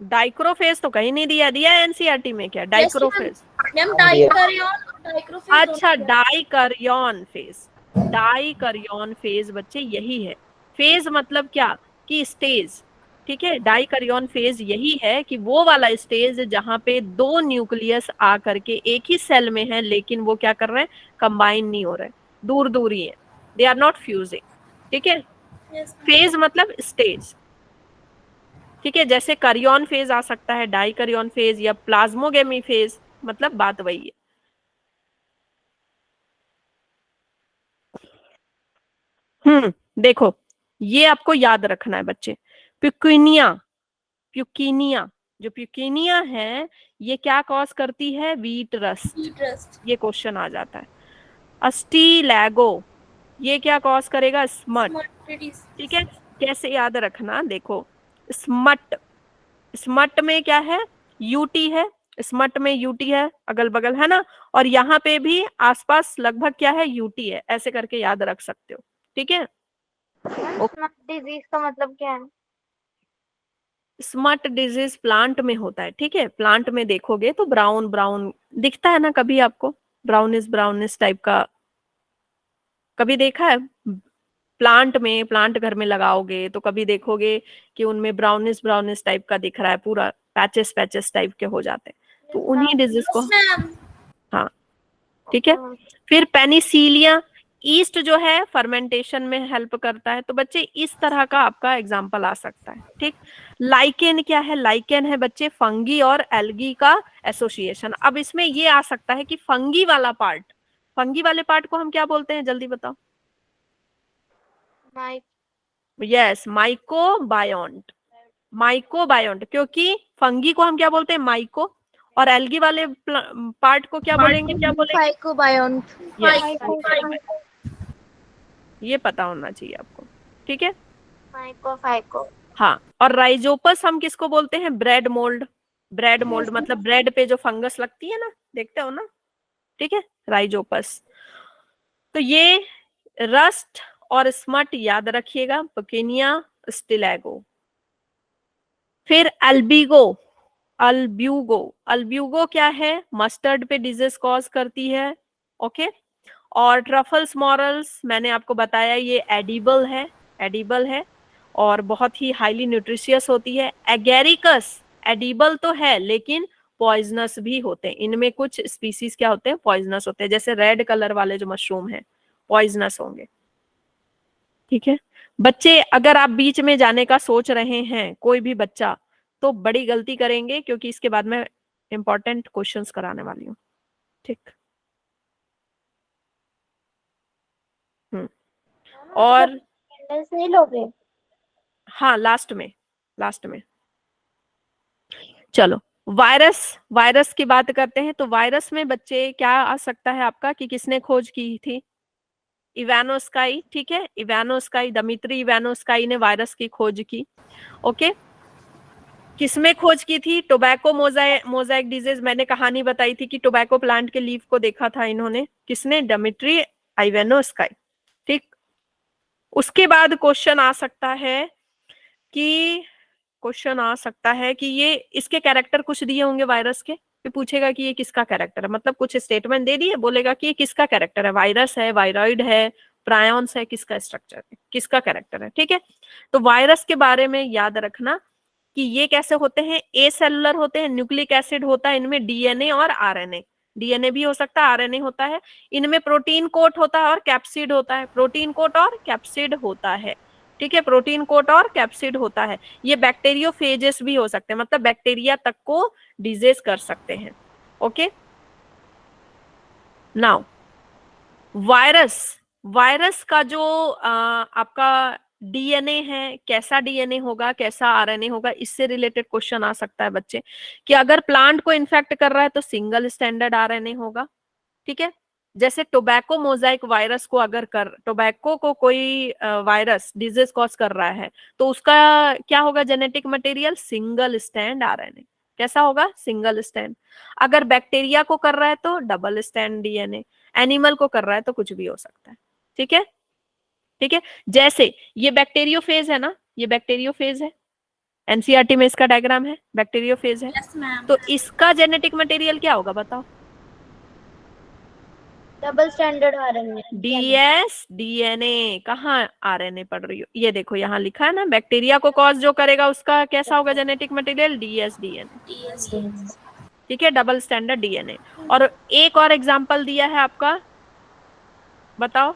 Dikaryophase तो कहीं नहीं दिया, दिया है एनसीईआरटी में क्या डाइक्रोफेज? Ma'am dikaryon, डाइक्रोफेज। अच्छा, डाइकैरियोन फेज, डाइकैरियोन फेज बच्चे यही है। फेज मतलब क्या, कि स्टेज। ठीक है, डाइकैरियोन फेज यही है कि वो वाला स्टेज जहां पे दो न्यूक्लियस आ करके एक ही सेल में है लेकिन वो क्या कर रहे हैं, कंबाइन नहीं हो रहे, दूर दूर ही है, दे आर नॉट फ्यूजिंग। ठीक है, फेज मतलब स्टेज। ठीक है, जैसे कैरियोन फेज आ सकता है, डाइकैरियोन फेज या प्लाज्मोगेमी फेज, मतलब बात वही है। देखो ये आपको याद रखना है बच्चे, प्यूकिनिया, प्यूकिनिया, जो प्यूकिनिया है ये क्या कॉज करती है, वीट रस्ट, ये क्वेश्चन आ जाता है। अस्टिलैगो ये क्या कॉज करेगा, स्मट। ठीक है, कैसे याद रखना, देखो स्मट, स्मट में क्या है, यूटी है, स्मट में यूटी है अगल बगल है ना, और यहाँ पे भी आसपास लगभग क्या है, यूटी है, ऐसे करके याद रख सकते हो। ठीक है, डिजीज का मतलब क्या है? स्मट डिजीज प्लांट में होता है। ठीक है, प्लांट में देखोगे तो ब्राउन ब्राउन दिखता है ना, कभी आपको ब्राउनिश ब्राउनिश टाइप का कभी देखा है प्लांट में, प्लांट घर में लगाओगे तो कभी देखोगे कि उनमें ब्राउनिश ब्राउनिश टाइप का दिख रहा है, पूरा पैचेस पैचेस टाइप के हो जाते हैं, तो उन्हीं डिजीज को, हाँ। ठीक है, फिर पेनिसिलिया, ईस्ट जो है फर्मेंटेशन में हेल्प करता है, तो बच्चे इस तरह का आपका एग्जांपल आ सकता है। ठीक, लाइकेन क्या है, लाइकेन है बच्चे फंगी और एल्गी का एसोसिएशन। अब इसमें ये आ सकता है कि फंगी वाला पार्ट, फंगी वाले पार्ट को हम क्या बोलते हैं, जल्दी बताओ। यस, माइकोबायोन्ट, माइकोबायोन्ट, क्योंकि फंगी को हम क्या बोलते हैं, माइको, और एल्गी वाले पार्ट को क्या बोलेंगे, फाइकोबायोन्ट। ये पता होना चाहिए आपको। ठीक है, फाइको। हाँ, और राइजोपस हम किसको बोलते हैं, ब्रेड मोल्ड, ब्रेड मोल्ड मतलब ब्रेड पे जो फंगस लगती है ना, देखते हो ना। ठीक है, राइजोपस। तो ये रस्ट और स्मट याद रखिएगा, पकेनिया, स्टिलैगो। फिर अल्बिगो, अल्ब्यूगो, अल्ब्यूगो क्या है, मस्टर्ड पे डिजीज कॉज करती है। ओके, और ट्रफल्स मॉरल्स मैंने आपको बताया ये एडिबल है, एडिबल है और बहुत ही हाईली न्यूट्रिशियस होती है। एगेरिकस एडिबल तो है लेकिन पॉइजनस भी होते हैं, इनमें कुछ स्पीसीज क्या होते हैं, पॉइजनस होते हैं, जैसे रेड कलर वाले जो मशरूम है पॉइजनस होंगे। ठीक है बच्चे, अगर आप बीच में जाने का सोच रहे हैं कोई भी बच्चा, तो बड़ी गलती करेंगे, क्योंकि इसके बाद में इंपॉर्टेंट क्वेश्चंस कराने वाली हूँ, ठीक। और अटेंडेंस नहीं लोगे? हाँ, लास्ट में चलो वायरस, वायरस की बात करते हैं। तो वायरस में बच्चे क्या आ सकता है आपका कि किसने खोज की थी? इवानोस्काई, ठीक है, इवानोस्काई, दमित्री इवानोस्काई ने वायरस की खोज की। ओके, किसमें खोज की थी? टोबैको मोजाइक डिजीज, मैंने कहानी बताई थी कि टोबैको प्लांट के लीफ को देखा था इन्होंने, किसने? दमित्री इवानोस्काई, ठीक। उसके बाद क्वेश्चन आ सकता है कि ये इसके कैरेक्टर कुछ दिए होंगे वायरस के, फिर पूछेगा कि ये किसका कैरेक्टर है, मतलब कुछ स्टेटमेंट दे दिए, बोलेगा कि ये किसका कैरेक्टर है, वायरस है, वायरॉइड है, प्रायॉन्स है, किसका स्ट्रक्चर है, किसका कैरेक्टर है, ठीक है। तो वायरस के बारे में याद रखना कि ये कैसे होते हैं, ए सेलुलर होते हैं, न्यूक्लिक एसिड होता है इनमें, डीएनए और आरएनए, डीएनए भी हो सकता है, आरएनए होता है, इनमें प्रोटीन कोट होता है और कैप्सिड होता है, प्रोटीन कोट और कैप्सिड होता है, ठीक है, प्रोटीन कोट और कैप्सिड होता है। ये बैक्टीरियोफेजेस भी हो सकते हैं, मतलब बैक्टीरिया तक को डिजीज कर सकते हैं। ओके, नाउ वायरस का जो आपका डीएनए है, कैसा डीएनए होगा, कैसा आरएनए होगा, इससे रिलेटेड क्वेश्चन आ सकता है बच्चे कि अगर प्लांट को इन्फेक्ट कर रहा है तो सिंगल स्टैंडर्ड आरएनए होगा, ठीक है। जैसे टोबैको मोजाइक वायरस को अगर टोबैको को कोई वायरस डिजीज कॉज कर रहा है तो उसका क्या होगा genetic material? Single stand RNA. कैसा होगा? Single stand. अगर बैक्टीरिया को कर रहा है तो डबल स्टैंड डीएनए, एनिमल को कर रहा है तो कुछ भी हो सकता है, ठीक है, ठीक है। जैसे ये बैक्टीरियोफेज है ना, ये बैक्टीरियोफेज है, एनसीईआरटी में इसका डायग्राम है, बैक्टीरियोफेज है। Yes ma'am. तो इसका जेनेटिक मटेरियल क्या होगा बताओ? Double standard RNA. DS DNA. कहाँ आरएनए पढ़ रही हो? ये देखो यहाँ लिखा है ना, बैक्टीरिया को कॉज जो करेगा उसका कैसा होगा जेनेटिक मटेरियल? डीएस डीएनए, ठीक है, डबल स्टैंडर्ड डीएनए। और एक और एग्जांपल दिया है आपका, बताओ,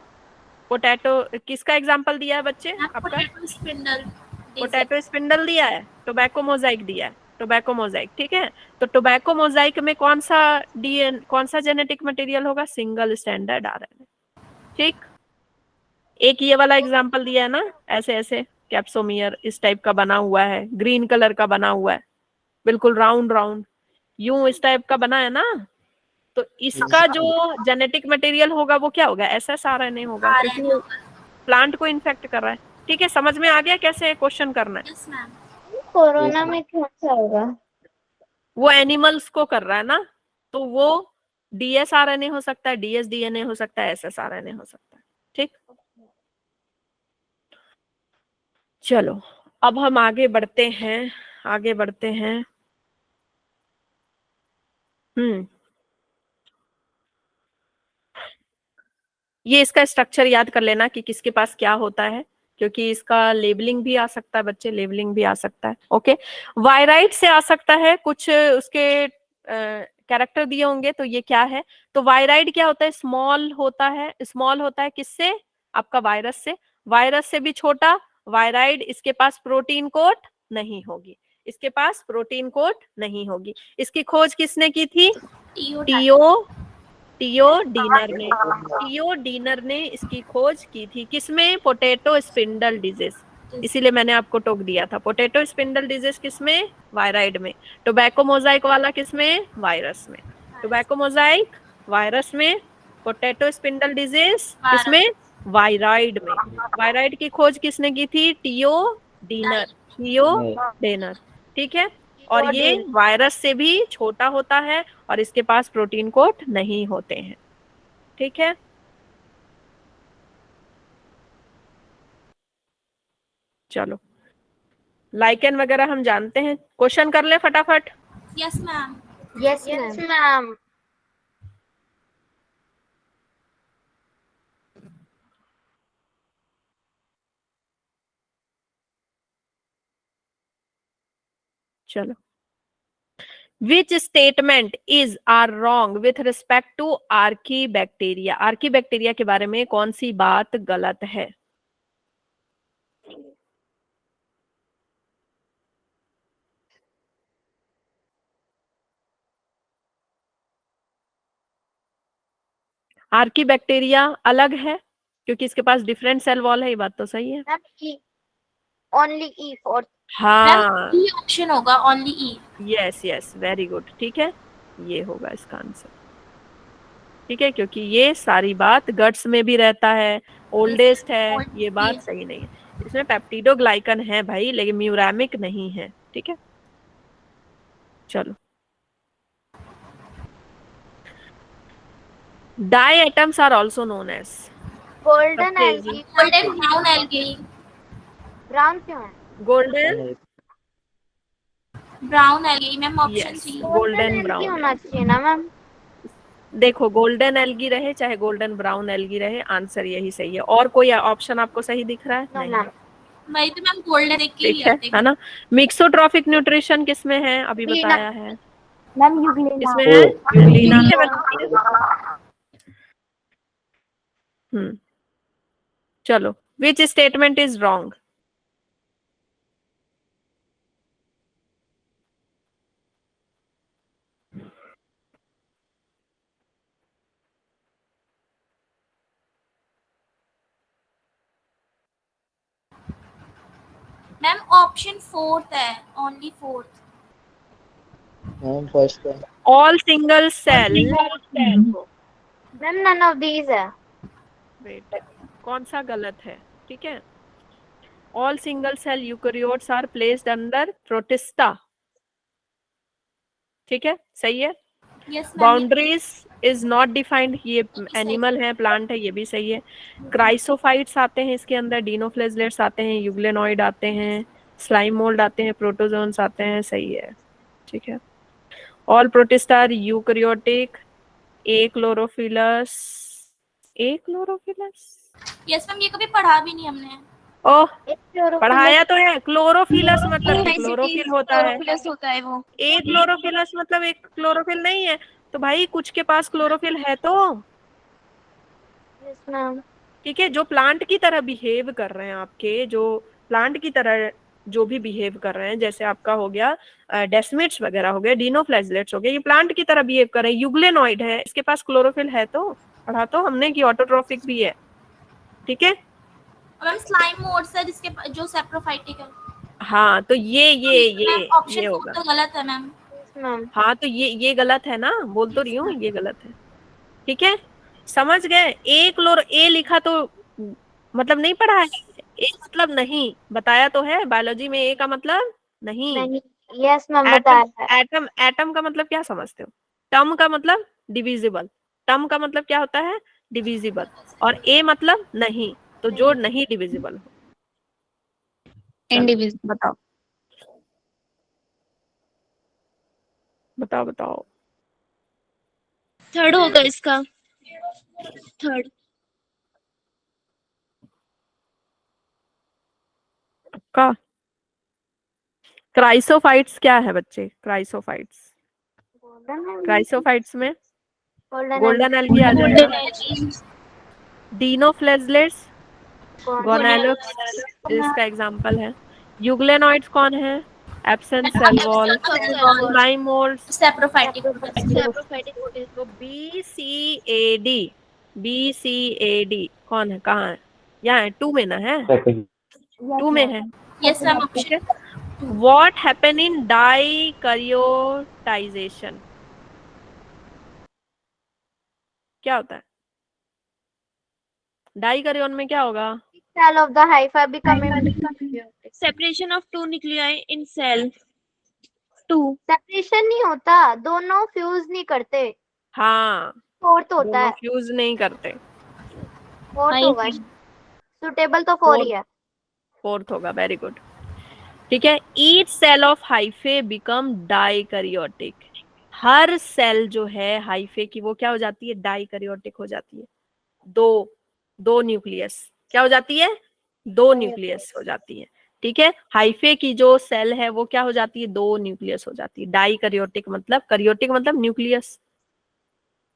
पोटैटो, किसका एग्जांपल दिया है बच्चे आपका? पोटैटो स्पिंडल दिया है, टोबैको मोजाइक दिया है, टोबैको मोजाइक, ठीक है। तो टोबैको मोजाइक में कौन सा जेनेटिक मटेरियल होगा? सिंगल स्टैंडर्ड आरएनए, ठीक। एक ये वाला एग्जांपल दिया है ना, ऐसे ऐसे कैप्सोमियर इस टाइप का बना हुआ है, ग्रीन कलर का बना हुआ है, बिल्कुल राउंड राउंड यूं इस टाइप का बना है ना, तो इसका जो जेनेटिक मटेरियल होगा वो क्या होगा? एसएसआरएनए होगा, क्योंकि प्लांट को इन्फेक्ट कर रहा है, ठीक है। समझ में आ गया कैसे क्वेश्चन करना है? कोरोना में कौन सा होगा? वो एनिमल्स को कर रहा है ना, तो वो डीएसआरएनए हो सकता है, डीएसडीएनए हो सकता है, एसएसआरएनए हो सकता है, ठीक। चलो अब हम आगे बढ़ते हैं, आगे बढ़ते हैं। ये इसका स्ट्रक्चर याद कर लेना कि किसके पास क्या होता है, क्योंकि इसका लेबलिंग भी आ सकता है बच्चे, लेबलिंग भी आ सकता है। ओके, वायराइड से आ सकता है, कुछ उसके कैरेक्टर दिए होंगे, तो ये क्या है? तो वायराइड क्या होता है? स्मॉल होता है, स्मॉल होता है किससे? आपका वायरस से भी छोटा वायराइड। इसके पास प्रोटीन कोट नहीं होगी, इसके पास प्रोटीन कोट नहीं होगी। इसकी खोज किसने की थी? टीओ डीनर ने इसकी खोज की थी। किसमें? पोटैटो स्पिंडल डिजीज, इसीलिए मैंने आपको टोक दिया था। पोटैटो स्पिंडल डिजीज किसमें? वायराइड में। टोबैको मोजाइक वाला किसमें? वायरस में। टोबैको मोजाइक वायरस में, पोटैटो स्पिंडल डिजीज किसमें? वायराइड में। वायराइड की खोज किसने की थी? टीओ डेनर, ठीक है। और ये वायरस से भी छोटा होता है और इसके पास प्रोटीन कोट नहीं होते हैं, ठीक है। चलो लाइकेन वगैरह हम जानते हैं, क्वेश्चन कर ले फटाफट। Yes ma'am. Yes ma'am. चलो, which statement is are wrong with respect to archaebacteria? Archaebacteria के बारे में कौन सी बात गलत है? आर्कीबैक्टीरिया अलग है क्योंकि इसके पास डिफरेंट सेल वॉल है, ये बात तो सही है। Ma'am E, only E for हाँ, ई ऑप्शन होगा, only E. Yes yes, very good, ठीक है, ये होगा इसका आंसर। ठीक है, क्योंकि ये सारी बात गट्स में भी रहता है, ओल्डेस्ट है, ये बात सही नहीं है। इसमें पेप्टिडोग्लाइकन है भाई, लेकिन म्यूरामिक नहीं है। ठीक है, चलो। Diatoms are also known as, golden algae. Golden brown algae. Brown क्यों है? Golden, brown algae ma'am, option yes, C. Golden golden algae brown. होना चाहिए ना मैम। देखो, गोल्डन एल्गी रहे चाहे गोल्डन ब्राउन एल्गी रहे, आंसर यही सही है। और कोई ऑप्शन आपको सही दिख रहा है? नो नहीं। मैम। वही तो मैम, गोल्डन देख के ठीक है ना। मिक्सोट्रॉफिक न्यूट्रिशन किसमें है? अभी यूग्लिना। बताया है। Ma'am euglena. किसमें है? यूग्लिना है। चलो, which statement is wrong? Ma'am option fourth है, ओनली फोर्थ। मैम फर्स्ट है। All single cell. Ma'am none of these है। वेट, कौन सा गलत है? ठीक है, all single cell eukaryotes are placed under protista. ठीक है, सही है। Yes ma'am. Boundaries is not defined, ये एनिमल है, प्लांट है, ये भी सही है। क्राइसोफाइट्स आते हैं इसके अंदर, डिनोफ्लेजलेट्स आते हैं, यूग्लेनॉइड आते हैं, स्लाइम मोल्ड आते हैं, प्रोटोजोन्स आते हैं, सही है। ठीक है, all protista are eukaryotic, achlorophyllous, achlorophyllous, yes ma'am, ये कभी पढ़ा भी नहीं हमने। ओह, एक क्लोरोफिल। पढ़ाया तो है। क्लोरोफिलस मतलब कि क्लोरोफिल होता है। क्लोरोफिलस होता है वो। एक क्लोरोफिलस मतलब एक क्लोरोफिल नहीं है। तो भाई कुछ के पास क्लोरोफिल है तो। Yes ma'am. ठीक है, जो प्लांट की तरह बिहेव कर रहे हैं, आपके जो प्लांट की तरह जो भी बिहेव कर रहे हैं, जैसे आपका हो गया डेस्मिड्स वगैरह हो गया, डिनोफ्लैजलेट्स हो गया, ये प्लांट की तरह बिहेव कर रहे हैं। यूग्लेनॉइड है, इसके पास क्लोरोफिल है तो। पढ़ा तो हमने कि ऑटोट्रोफिक भी है। ठीक है, और मैम स्लाइम मोड्स है जिसके जो सेप्रोफाइटिक है। हाँ, तो ये ऑप्शन फोर होगा। तो गलत है मैम। Yes ma'am. हाँ, तो ये गलत है ना, बोल तो रही हूँ ये गलत है। ठीक है, समझ गए। ए क्लोर, ए लिखा तो मतलब नहीं पढ़ा है। ए मतलब नहीं, बताया तो है बायोलॉजी में, ए का मतलब नहीं। नहीं। यस मैम एटम, बताया है। एटम, एटम का मतलब क्या समझते हो? टर्म का मतलब डिविजिबल, टर्म का मतलब क्या होता है? डिविजिबल। और ए मतलब नहीं, तो जो नहीं डिविजिबल हो। इंडिविजुअल। बताओ बताओ बताओ। थर्ड होगा इसका, थर्ड। का क्राइसोफाइट्स क्या है बच्चे? क्राइसोफाइट्स, क्राइसोफाइट्स में गोल्डन एल्गी आ जाएगा। डिनोफ्लेजलेट्स, गोनालोक्स इसका एग्जांपल है। यूग्लेनॉइड्स कौन है? Absent cell wall, slime moulds. Saprophytic. तो B C A D, B C A D कौन है? कहाँ है? यहाँ है, 2 में ना है, 2 में है। Yes ma'am. ठीक है, व्हाट हैपन इन डाइकैरियोटाइजेशन? क्या होता है डाइकैरियोन में? क्या होगा? Cell of the hyphae becoming Separation of two nuclei in cell. Two. Separation नहीं होता, दोनों फ्यूज नहीं करते। हाँ, फोर्थ होता दोनों है। फ्यूज नहीं करते। फोर्थ होगा, सुटेबल तो 4 ही है। फोर्थ होगा, वेरी गुड। ठीक है, each cell of hyphae become dikaryotic. हर सेल जो है हाइफे की, वो क्या हो जाती है? डाइकैरियोटिक हो जाती है। दो न्यूक्लियस क्या हो जाती है? 2 न्यूक्लियस हो जाती है। ठीक है, हाइफे की जो सेल है वो क्या हो जाती है? 2 न्यूक्लियस हो जाती है। डाइकैरियोटिक मतलब, कैरियोटिक मतलब न्यूक्लियस।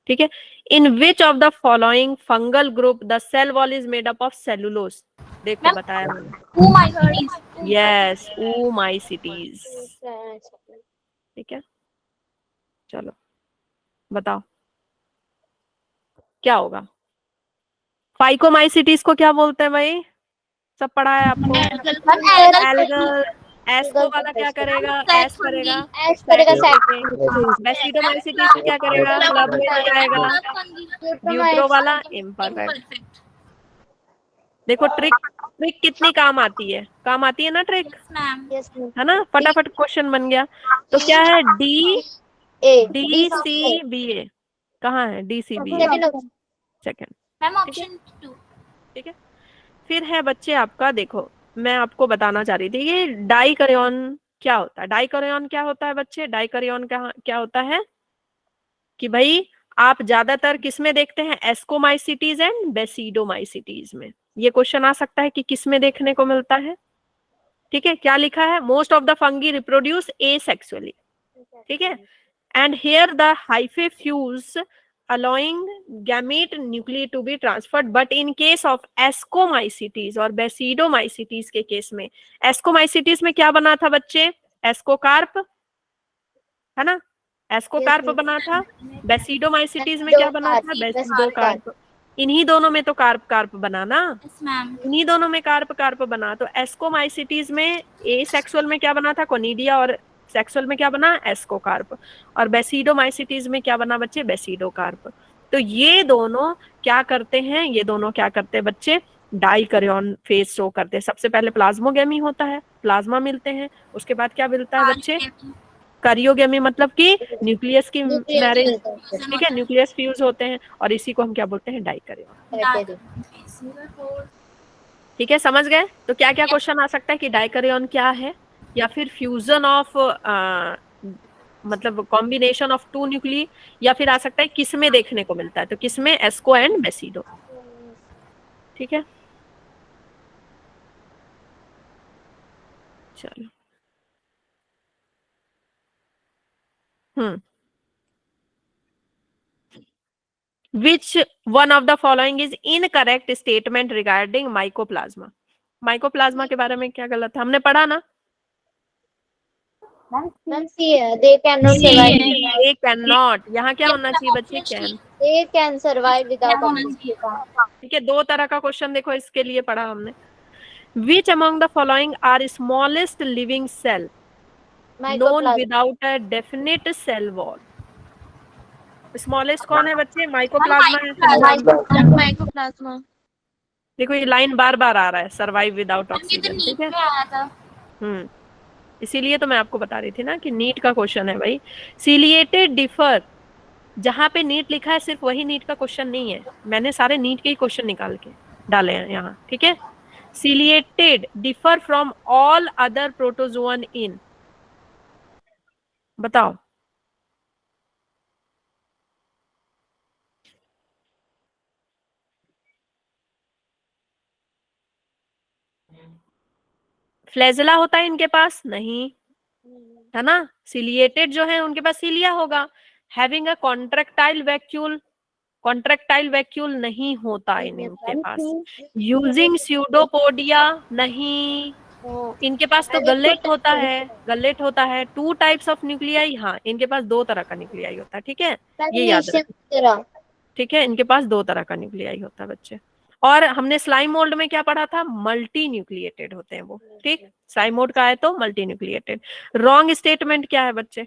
ठीक है, in which of the following fungal group the cell wall is made up of cellulose? देखो बताया मैंने। Yes, oomycetes. ठीक है, चलो बताओ। क्या होगा? फाइकोमाइसिटीज को क्या बोलते हैं भाई? सब पढ़ा है आपको? एल्गल। एस्को वाला क्या करेगा? एस करेगा, एस करेगा बेसिडोमाइसिटीज को क्या करेगा? क्लब में नहीं आएगा। ब्यूट्रो वाला इम्परफेक्ट। देखो ट्रिक, ट्रिक कितनी काम आती है, काम आती है ना ट्रिक, है ना? फटाफट क्वेश्चन बन गया। तो क्या है? डी सी बी ए। कहाँ है डी सी बी ए? सेकेंड। Ma'am option 2। ठीक है, फिर है बच्चे आपका, देखो मैं आपको बताना चाह रही थी, ये डाइकैरियन क्या होता है? डाइकैरियन क्या होता है बच्चे? डाइकैरियन क्या होता है कि भाई आप ज्यादातर किस में देखते हैं? एस्कोमाइसिटीज एंड बेसिडोमाइसिटीज में। ये क्वेश्चन आ सकता है कि किस में देखने को मिलता है। ठीक है, क्या लिखा है? Most of the fungi reproduce asexually. ठीक है, and here the hyphae fuse allowing gamete nuclei to be transferred, but in case of ascomycetes और basidomycetes के केस में, एस्कोमाइसिटीज में क्या बना था बच्चे? एस्कोकार्प, है ना? एस्कोकार्प बना था। बेसिडोमाइसिटीज में क्या बना था? बेसिडोकार्प। इन्हीं दोनों में तो कार्प कार्प बना ना, इन्हीं दोनों में कार्प कार्प बना। तो एस्कोमाइसिटीज में ए सेक्सुअल में क्या बना था? कोनिडिया, और सेक्सुअल में क्या बना? एस्कोकार्प। और बेसिडोमाइसिटीज में क्या बना बच्चे? बेसिडोकार्प। तो ये दोनों क्या करते हैं? ये दोनों क्या करते हैं बच्चे? डाइकैरियन फेज शो करते हैं। सबसे पहले प्लाज्मोगेमी होता है, प्लाज्मा मिलते हैं, उसके बाद क्या मिलता है बच्चे? करियोगेमी, मतलब कि न्यूक्लियस की मैरिज। ठीक है, न्यूक्लियस फ्यूज होते हैं, और इसी को हम क्या बोलते हैं? डाइकैरियन। ठीक है, समझ गए? तो क्या क्या क्वेश्चन आ सकता है कि डाइकैरियन क्या है, या फिर फ्यूजन ऑफ मतलब कॉम्बिनेशन ऑफ टू न्यूक्ली, या फिर आ सकता है किस में देखने को मिलता है? तो किस में? एस्को एंड बेसिडो। ठीक है, चलो। Which one of the following is incorrect statement regarding mycoplasma? Mycoplasma के बारे में क्या गलत है? हमने पढ़ा ना? they cannot survive. They cannot, यहाँ क्या होना चाहिए बच्चे? Can. They can survive without oxygen. ठीक है, दो तरह का क्वेश्चन देखो इसके लिए पढ़ा हमने। Which among the following are smallest living cell known without a definite cell wall? Smallest कौन है बच्चे? माइकोप्लाज्मा है। माइकोप्लाज्मा। देखो ये लाइन बार बार आ रहा है, सर्वाइव विदाउट ऑक्सीजन। ठीक है, इसीलिए तो मैं आपको बता रही थी ना कि नीट का क्वेश्चन है भाई। सीलिएटेड डिफर, जहां पे नीट लिखा है सिर्फ वही नीट का क्वेश्चन नहीं है, मैंने सारे नीट के ही क्वेश्चन निकाल के डाले हैं यहाँ। ठीक है, ciliated differ from all other protozoan in, बताओ। फ्लैजेला होता है इनके पास? नहीं, है ना? सिलिएटेड जो है उनके पास सिलिया होगा। Having a contractile vacuole, contractile vacuole नहीं होता इनके पास। यूजिंग स्यूडोपोडिया, नहीं। इनके पास तो गलेट होता है, गलेट होता है। टू टाइप्स ऑफ न्यूक्लियाई, हाँ इनके पास दो तरह का न्यूक्लियाई होता है। ठीक है, ये याद रखना। ठीक है, इनके पास दो तरह का न्यूक्लियाई होता है बच्चे। और हमने स्लाइम मोल्ड में क्या पढ़ा था? मल्टी न्यूक्लिएटेड होते हैं वो। ठीक, स्लाइम मोल्ड का है तो मल्टी न्यूक्लिएटेड। रॉन्ग स्टेटमेंट क्या है बच्चे?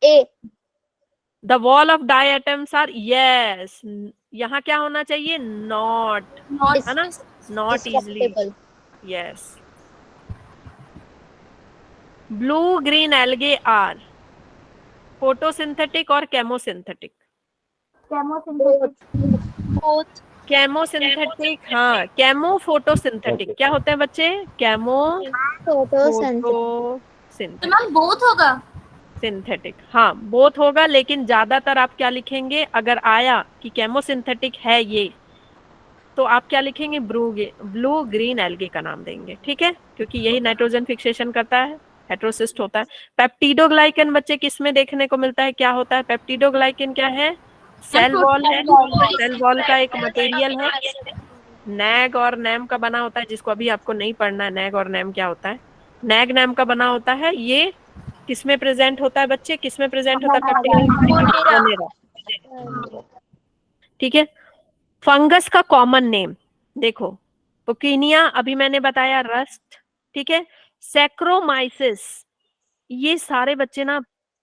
A. The wall of diatoms are, yes, यहाँ क्या होना चाहिए? नॉट, है ना? Not easily, yes. Blue green algae are photosynthetic और केमोसिंथेटिक? केमोसिंथेटिक, हाँ। केमो फोटोसिंथेटिक क्या होते हैं बच्चे? केमो फोटोसिंथेटिक, बोथ होगा। सिंथेटिक, हाँ बोथ होगा, लेकिन ज्यादातर आप क्या लिखेंगे? अगर आया कि केमोसिंथेटिक है ये, तो आप क्या लिखेंगे? ब्लू ग्रीन एल्गे का नाम देंगे। ठीक है, क्योंकि यही नाइट्रोजन फिक्सेशन करता है, हेटेरोसिस्ट होता है। पेप्टिडोग्लाइकन बच्चे किस में देखने को मिलता है? क्या होता है पेप्टिडोग्लाइकन? क्या है? सेल वॉल है। सेल वॉल का एक मटेरियल है, नैग और नैम का बना होता है, जिसको अभी आपको नहीं पढ़ना है। नैग और नैम क्या होता है? नैग नैम का बना होता है। ये किस में प्रेजेंट होता है बच्चे? किस में प्रेजेंट होता है? ठीक है। फंगस का कॉमन नेम देखो, पुकीनिया अभी मैंने बताया, रस्ट, ठीक है, सैक्रोमाइसिस। ये सारे बच्चे ना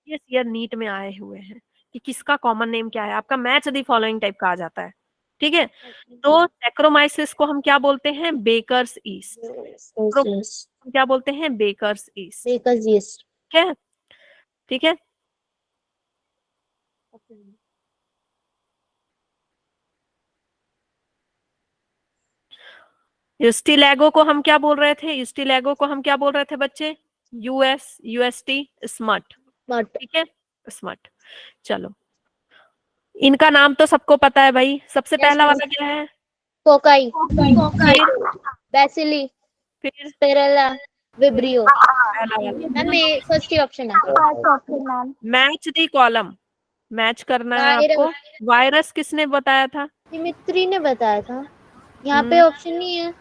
ये ईयर नीट में आए हुए हैं कि किसका कॉमन नेम क्या है, आपका मैच द फॉलोइंग टाइप का आ जाता है। ठीक है, तो सैक्रोमाइसिस को हम क्या बोलते हैं? Baker's yeast. हम क्या बोलते हैं? Baker's yeast. Baker's yeast. ठीक है, ठीक है। यूस्टिलैगो को हम क्या बोल रहे थे? यूस्टिलैगो को हम क्या बोल रहे थे बच्चे? UST smut. ठीक है, स्मट। चलो, इनका नाम तो सबको पता है भाई। सबसे पहला वाला क्या है? कोकाई, फिर बेसिली, फिर स्पिरुलिना, विब्रियो। पहला वाला मैम ये फर्स्ट ही ऑप्शन है। मैच दी कॉलम, मैच करना है वायरस। आपको। वायरस किसने बताया था? दिमित्री ने बताया था। यहाँ पे ऑप्शन नहीं है।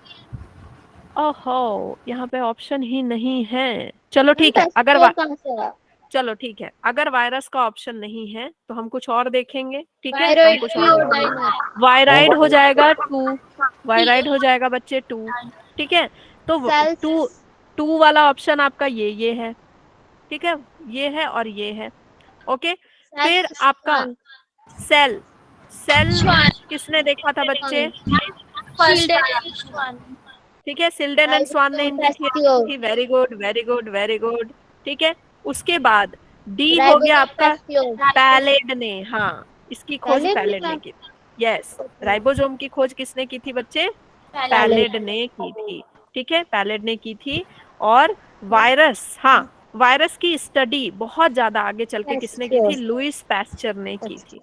ओहो, यहाँ पे ऑप्शन ही नहीं है। चलो मैम ठीक है, बेस्ट अगर स्कोर कहाँ से आया? चलो ठीक है, अगर वायरस का ऑप्शन नहीं है तो हम कुछ और देखेंगे। ठीक है, हम थायराइड, कुछ और देखेंगे। वायराइड हो जाएगा 2, वायराइड हो जाएगा बच्चे 2। ठीक है, तो सेल्स। 2 वाला ऑप्शन आपका ये है। ठीक है, ये है और ये है। ओके, फिर आपका सेल, सेल किसने देखा था बच्चे? ठीक है, सिल्डन एंड स्वान ने इनकी थियरी थी। Very good, very good, very good. ठीक है, उसके बाद डी हो गया आपका पैलेड ने। हाँ, इसकी खोज पैलेड ने की थी। यस, राइबोसोम की खोज किसने की थी बच्चे? पैलेड ने की थी। ठीक है, पैलेड ने की थी। और वायरस, हाँ, वायरस की स्टडी बहुत ज्यादा आगे चल के किसने की थी? लुइस पैस्चर ने की थी।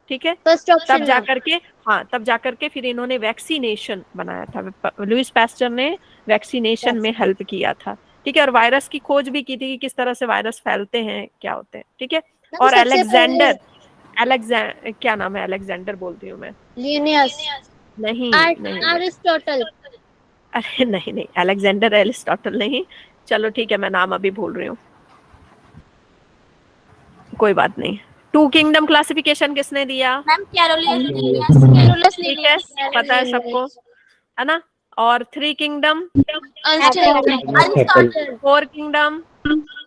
ठीक है, तब जाकर के, हाँ, तब जाकर के फिर इन्होंने वैक्सीनेशन बनाया था। लुइस पैस्चर ने वैक्सीनेशन में हेल्प किया था। ठीक है, और वायरस की खोज भी की थी कि किस तरह से वायरस फैलते हैं, क्या होते हैं। ठीक है, और अलेक्जेंडर, क्या नाम है? अलेक्जेंडर बोलती हूँ मैं। लिनियस, नहीं, अरिस्टोटल। अरे नहीं नहीं, अलेक्जेंडर एरिस्टोटल नहीं। चलो ठीक है, मैं नाम अभी भूल रही हूँ, कोई बात नहीं। 2 किंगडम क्लासिफिकेशन किसने दिया? मैम कैरोलस ठीक है, पता है सबको, है ना। और 3 किंगडम, 4 किंगडम,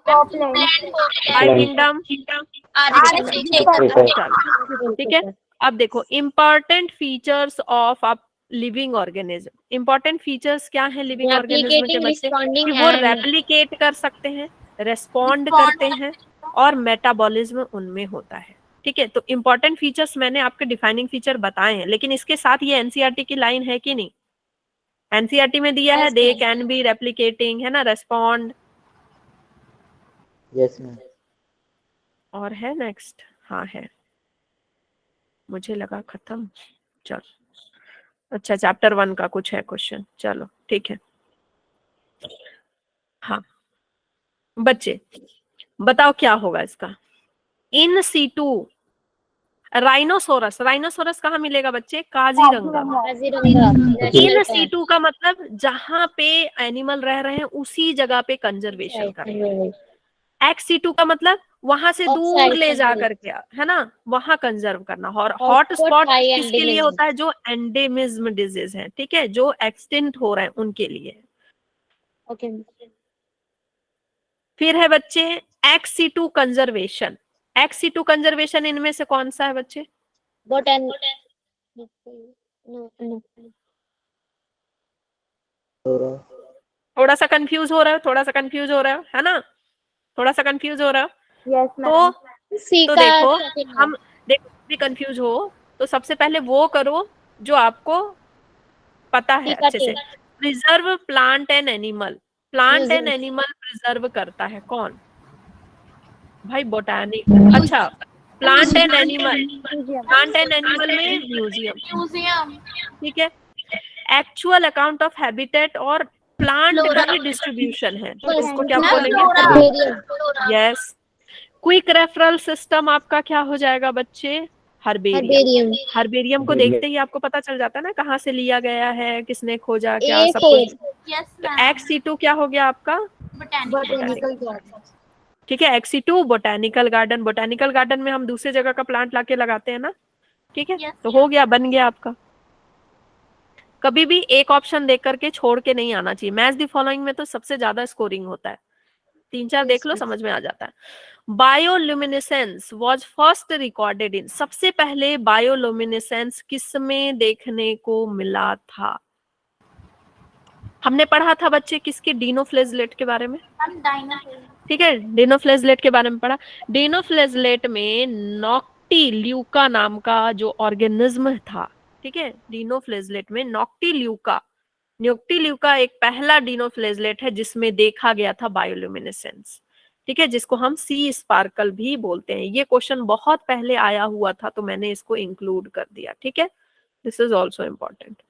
5 किंगडम। ठीक है, अब देखो important features of a living organism. Important features क्या है लिविंग ऑर्गेनिज्म के बच्चे? कि वो रेप्लिकेट कर सकते हैं, रेस्पॉन्ड करते हैं, और मेटाबॉलिज्म उनमें होता है। ठीक है, तो इम्पोर्टेंट फीचर्स मैंने आपके डिफाइनिंग फीचर बताए हैं, लेकिन इसके साथ ये एनसीईआरटी की लाइन है कि नहीं? एनसीईआरटी में दिया है दे कैन बी रेप्लिकेटिंग, है ना, रेस्पॉन्ड। Yes ma'am. और है नेक्स्ट? हाँ है, मुझे लगा खत्म। चल, अच्छा, चैप्टर 1 का कुछ है क्वेश्चन। चलो ठीक है। हाँ बच्चे, बताओ क्या होगा इसका? इन सीटू राइनोसोरस, राइनोसोरस कहाँ मिलेगा बच्चे? काजीरंगा। इन सीटू का मतलब जहां पे एनिमल रह रहे हैं उसी जगह पे कंजर्वेशन करेंगे। एक्स सीटू का मतलब वहां से दूर ले जा करके, है ना, वहां कंजर्व करना। और हॉट स्पॉट किसके लिए होता है? जो एंडेमिज्म डिजीज है, ठीक है, जो एक्सटिंक्ट हो रहे हैं उनके लिए। ओके। फिर है बच्चे ex situ conservation. Ex situ conservation इनमें से कौन सा है बच्चे? थोड़ा सा कंफ्यूज हो रहा है, थोड़ा सा कंफ्यूज हो रहा है ना, थोड़ा सा कंफ्यूज हो रहा है। तो देखो, हम देखो भी कंफ्यूज हो तो सबसे पहले वो करो जो आपको पता है अच्छे से। Preserve plant and animal, plant and animal preserve करता है कौन? भाई बोटानिक। अच्छा, plant and animal, plant and animal में म्यूजियम। ठीक है, एक्चुअल अकाउंट ऑफ हैबिटेट और प्लांट की डिस्ट्रीब्यूशन है, इसको क्या बोलेंगे? यस। क्विक रेफरल सिस्टम आपका क्या हो जाएगा बच्चे? हर्बेरियम। हर्बेरियम को देखते ही आपको पता चल जाता है ना कहाँ से लिया गया है, किसने खोजा, क्या सब कुछ। एक्स सीटू क्या हो गया आपका? बोटानिकल। ठीक है। XC2 botanical garden, botanical garden में हम दूसरे जगह का प्लांट लाके लगाते हैं ना, ठीक है। तो हो गया, बन गया आपका। कभी भी एक ऑप्शन देख करके छोड़ के नहीं आना चाहिए। मैच द फॉलोइंग में तो सबसे ज्यादा स्कोरिंग होता है, 3-4 देख लो समझ में आ जाता है। Bioluminescence was first recorded in, सबसे पहले बायोल्यूमिनेसेंस किसमें देखने को मिला था? हमने पढ़ा था बच्चे किसके, डिनोफ्लेजलेट के बारे में, ठीक है। डिनोफ्लेजलेट के बारे में पढ़ा। डिनोफ्लेजलेट में नॉक्टिल्यूका नाम का जो ऑर्गेनिज्म था, ठीक है। डिनोफ्लेजलेट में नॉक्टिल्यूका, न्यूक्टिल्यूका एक पहला डिनोफ्लेजलेट है जिसमें देखा गया था बायोल्यूमिनेसेंस, ठीक है, जिसको हम सी स्पार्कल भी बोलते हैं। ये क्वेश्चन बहुत पहले आया हुआ था तो मैंने इसको इंक्लूड कर दिया, ठीक है। This is also important.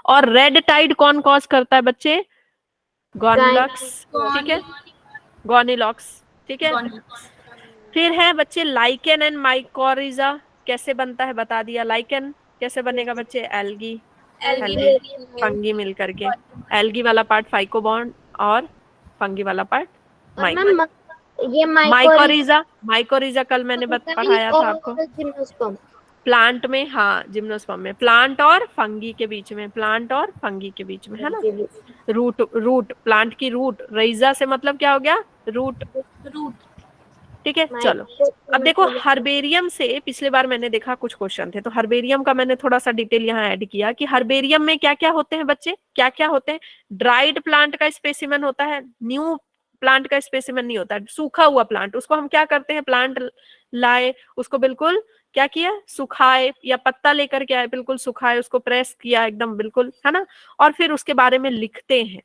और रेड टाइड कौन कॉज करता है बच्चे? गॉनिलॉक्स, ठीक है, गॉनिलॉक्स, ठीक है। फिर है बच्चे लाइकेन एंड माइकोरिजा, कैसे बनता है बता दिया। लाइकेन कैसे बनेगा बच्चे? एल्गी, एल्गी फंगी मिल करके, एल्गी वाला पार्ट फाइकोबॉन्ड और फंगी वाला पार्ट माइको। ये माइकोरिजा, माइकोरिजा कल मैंने पढ़ाया था आपको जिम्नोस्पर्म। प्लांट में, हाँ जिम्नोस्पर्म में, प्लांट और फंगी के बीच में, प्लांट और फंगी के बीच में, है ना। रूट, रूट प्लांट की रूट, रईजा से मतलब क्या हो गया? रूट, रूट, ठीक है। चलो अब देखो, हर्बेरियम से पिछले बार मैंने देखा कुछ क्वेश्चन थे, तो हर्बेरियम का मैंने थोड़ा सा डिटेल यहाँ ऐड किया कि हर्बेरियम में क्या क्या होते हैं बच्चे, क्या क्या होते हैं। ड्राइड प्लांट का स्पेसिमेन होता है, न्यू प्लांट का स्पेसिमेन नहीं होता है, सूखा हुआ प्लांट, उसको हम क्या करते हैं, प्लांट लाए, उसको बिल्कुल क्या किया, सुखाए, या पत्ता लेकर के आए, बिल्कुल सुखाए, उसको प्रेस किया एकदम बिल्कुल, है ना। और फिर उसके बारे में लिखते हैं,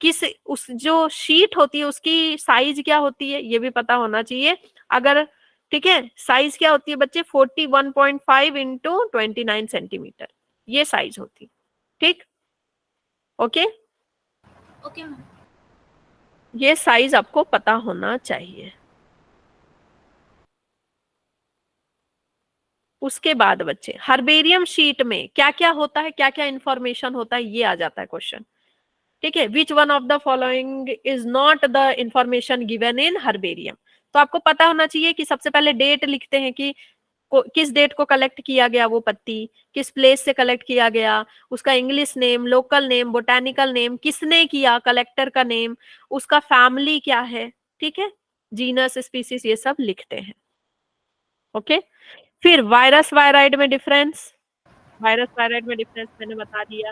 किस, उस जो शीट होती है उसकी साइज क्या होती है ये भी पता होना चाहिए अगर, ठीक है। साइज क्या होती है बच्चे? 41.5 इंटू 29 सेंटीमीटर, ये साइज होती, ठीक। Okay, okay ma'am. ये साइज आपको पता होना चाहिए। उसके बाद बच्चे हर्बेरियम शीट में क्या क्या होता है, क्या क्या इंफॉर्मेशन होता है, ये आ जाता है क्वेश्चन, ठीक है। Which one of the following is not the information given in herbarium? तो आपको पता होना चाहिए कि सबसे पहले डेट लिखते हैं कि किस डेट को कलेक्ट किया गया वो पत्ती, किस प्लेस से कलेक्ट किया गया, उसका English name, local name, botanical name, किसने किया, कलेक्टर का नेम, उसका फैमिली क्या है, ठीक है, जीनस, स्पीसीज, ये सब लिखते हैं। ओके। फिर वायरस वायराइड में डिफरेंस, वायरस वायराइड में डिफरेंस मैंने बता दिया।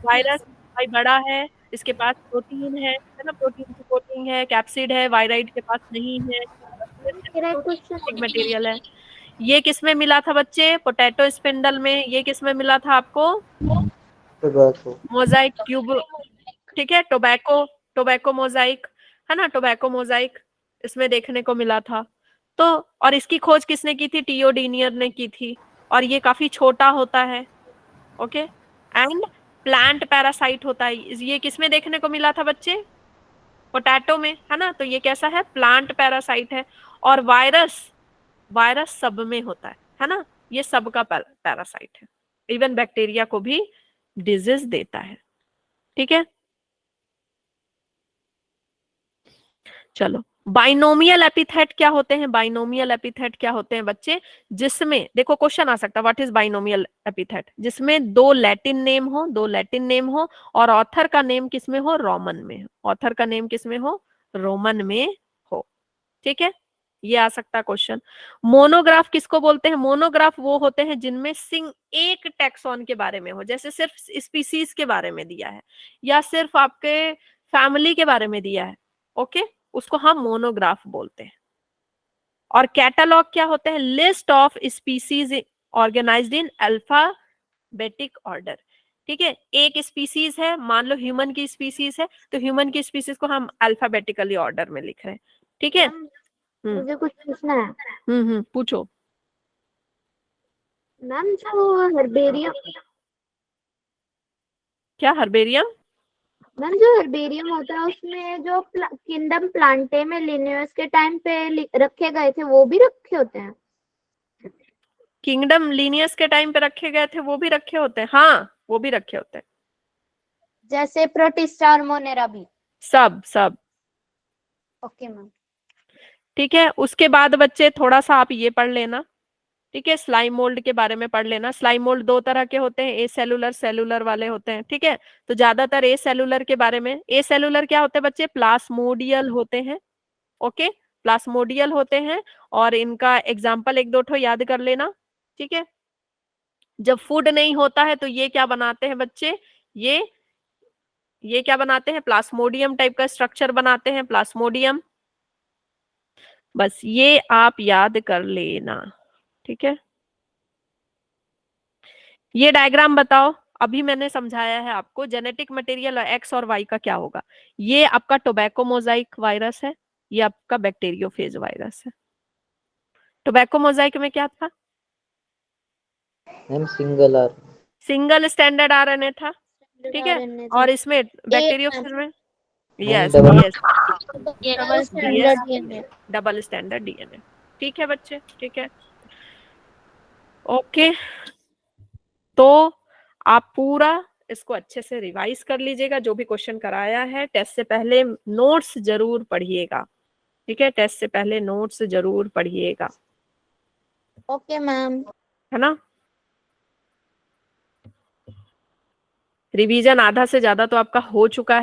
वायरस भाई बड़ा है, इसके पास प्रोटीन है ना, प्रोटीन की कोटिंग है, कैप्सिड है, वायराइड के पास नहीं है, मटेरियल है। ये किसमें मिला था बच्चे? पोटैटो स्पिंडल में। ये किसमें मिला था आपको? मोजाइक क्यूब, ठीक है। टोबैको, टोबैको मोजाइक, है ना, टोबैको मोजाइक इसमें देखने को मिला था। तो और इसकी खोज किसने की थी? टीओ डीनियर ने की थी, और ये काफी छोटा होता है, ओके। एंड प्लांट पैरासाइट होता है। ये किसमें देखने को मिला था बच्चे? पोटैटो में, है ना। तो ये कैसा है? प्लांट पैरासाइट है। और वायरस, वायरस सब में होता है ना, ये सब का पैरासाइट है, इवन बैक्टीरिया को भी डिजीज देता है, ठीक है। चलो, बाइनोमियल एपिथेट क्या होते हैं? बाइनोमियल एपिथेट क्या होते हैं बच्चे? जिसमें देखो क्वेश्चन आ सकता है, व्हाट इज बाइनोमियल एपिथेट? जिसमें दो लैटिन नेम हो, दो लैटिन नेम हो, और ऑथर का नेम किसमें हो? रोमन में। ऑथर का नेम किसमें हो? रोमन में हो, ठीक है। ये आ सकता क्वेश्चन। मोनोग्राफ किसको बोलते हैं? मोनोग्राफ वो होते हैं जिनमें एक टैक्सॉन के बारे में हो, जैसे सिर्फ स्पीसीज के बारे में दिया है, या सिर्फ आपके फैमिली के बारे में दिया है, ओके, उसको हम मोनोग्राफ बोलते हैं। और कैटलॉग क्या होते हैं? List of species organised in alphabetic order, ठीक है। एक स्पीसीज है, मान लो ह्यूमन की स्पीसीज है, तो ह्यूमन की स्पीसीज को हम अल्फाबेटिकली ऑर्डर में लिख रहे हैं, ठीक है। मुझे कुछ पूछना है। पूछो मैम। जो हर्बेरियम, क्या हर्बेरियम? मैम जो हर्बेरियम होता है उसमें जो किंगडम प्लांटे में लिनियस के टाइम पे रखे गए थे वो भी रखे होते हैं? किंगडम लीनियस के टाइम पे रखे गए थे वो भी रखे होते हैं, हाँ वो भी रखे होते हैं, जैसे प्रोटिस्टा और मोनेरा भी? सब सब। Okay ma'am. ठीक है। उसके बाद बच्चे थोड़ा सा आप ये पढ़ लेना, ठीक है, स्लाइम मोल्ड के बारे में पढ़ लेना। स्लाइम मोल्ड दो तरह के होते हैं, ए सेलुलर, सेलुलर वाले होते हैं, ठीक है। तो ज्यादातर ए सेलुलर के बारे में, ए सेलुलर क्या होते हैं बच्चे, प्लास्मोडियल होते हैं, ओके, प्लास्मोडियल होते हैं। और इनका एग्जाम्पल एक दो ठो याद कर लेना, ठीक है। जब फूड नहीं होता है तो ये क्या बनाते हैं बच्चे, ये क्या बनाते हैं, प्लास्मोडियम टाइप का स्ट्रक्चर बनाते हैं, प्लास्मोडियम। बस ये आप याद कर लेना, ठीक है। ये डायग्राम बताओ, अभी मैंने समझाया है आपको जेनेटिक मटेरियल और एक्स और वाई का क्या होगा। ये आपका टोबैको मोजाइक वायरस है, ये आपका बैक्टीरियोफेज वायरस है। टोबैको मोजाइक में क्या था, ma'am single R. Single standard RNA था, ठीक है। और इसमें बैक्टीरियोफेज में yes double- yes double standard DNA. Double standard DNA, ठीक है बच्चे, ठीक है, ओके। तो आप पूरा इसको अच्छे से रिवाइज कर लीजिएगा, जो भी क्वेश्चन कराया है। टेस्ट से पहले नोट्स जरूर पढ़िएगा, ठीक है, टेस्ट से पहले नोट्स जरूर पढ़िएगा, ओके मैम। है ना। रिवीजन आधा से ज्यादा तो आपका हो चुका है।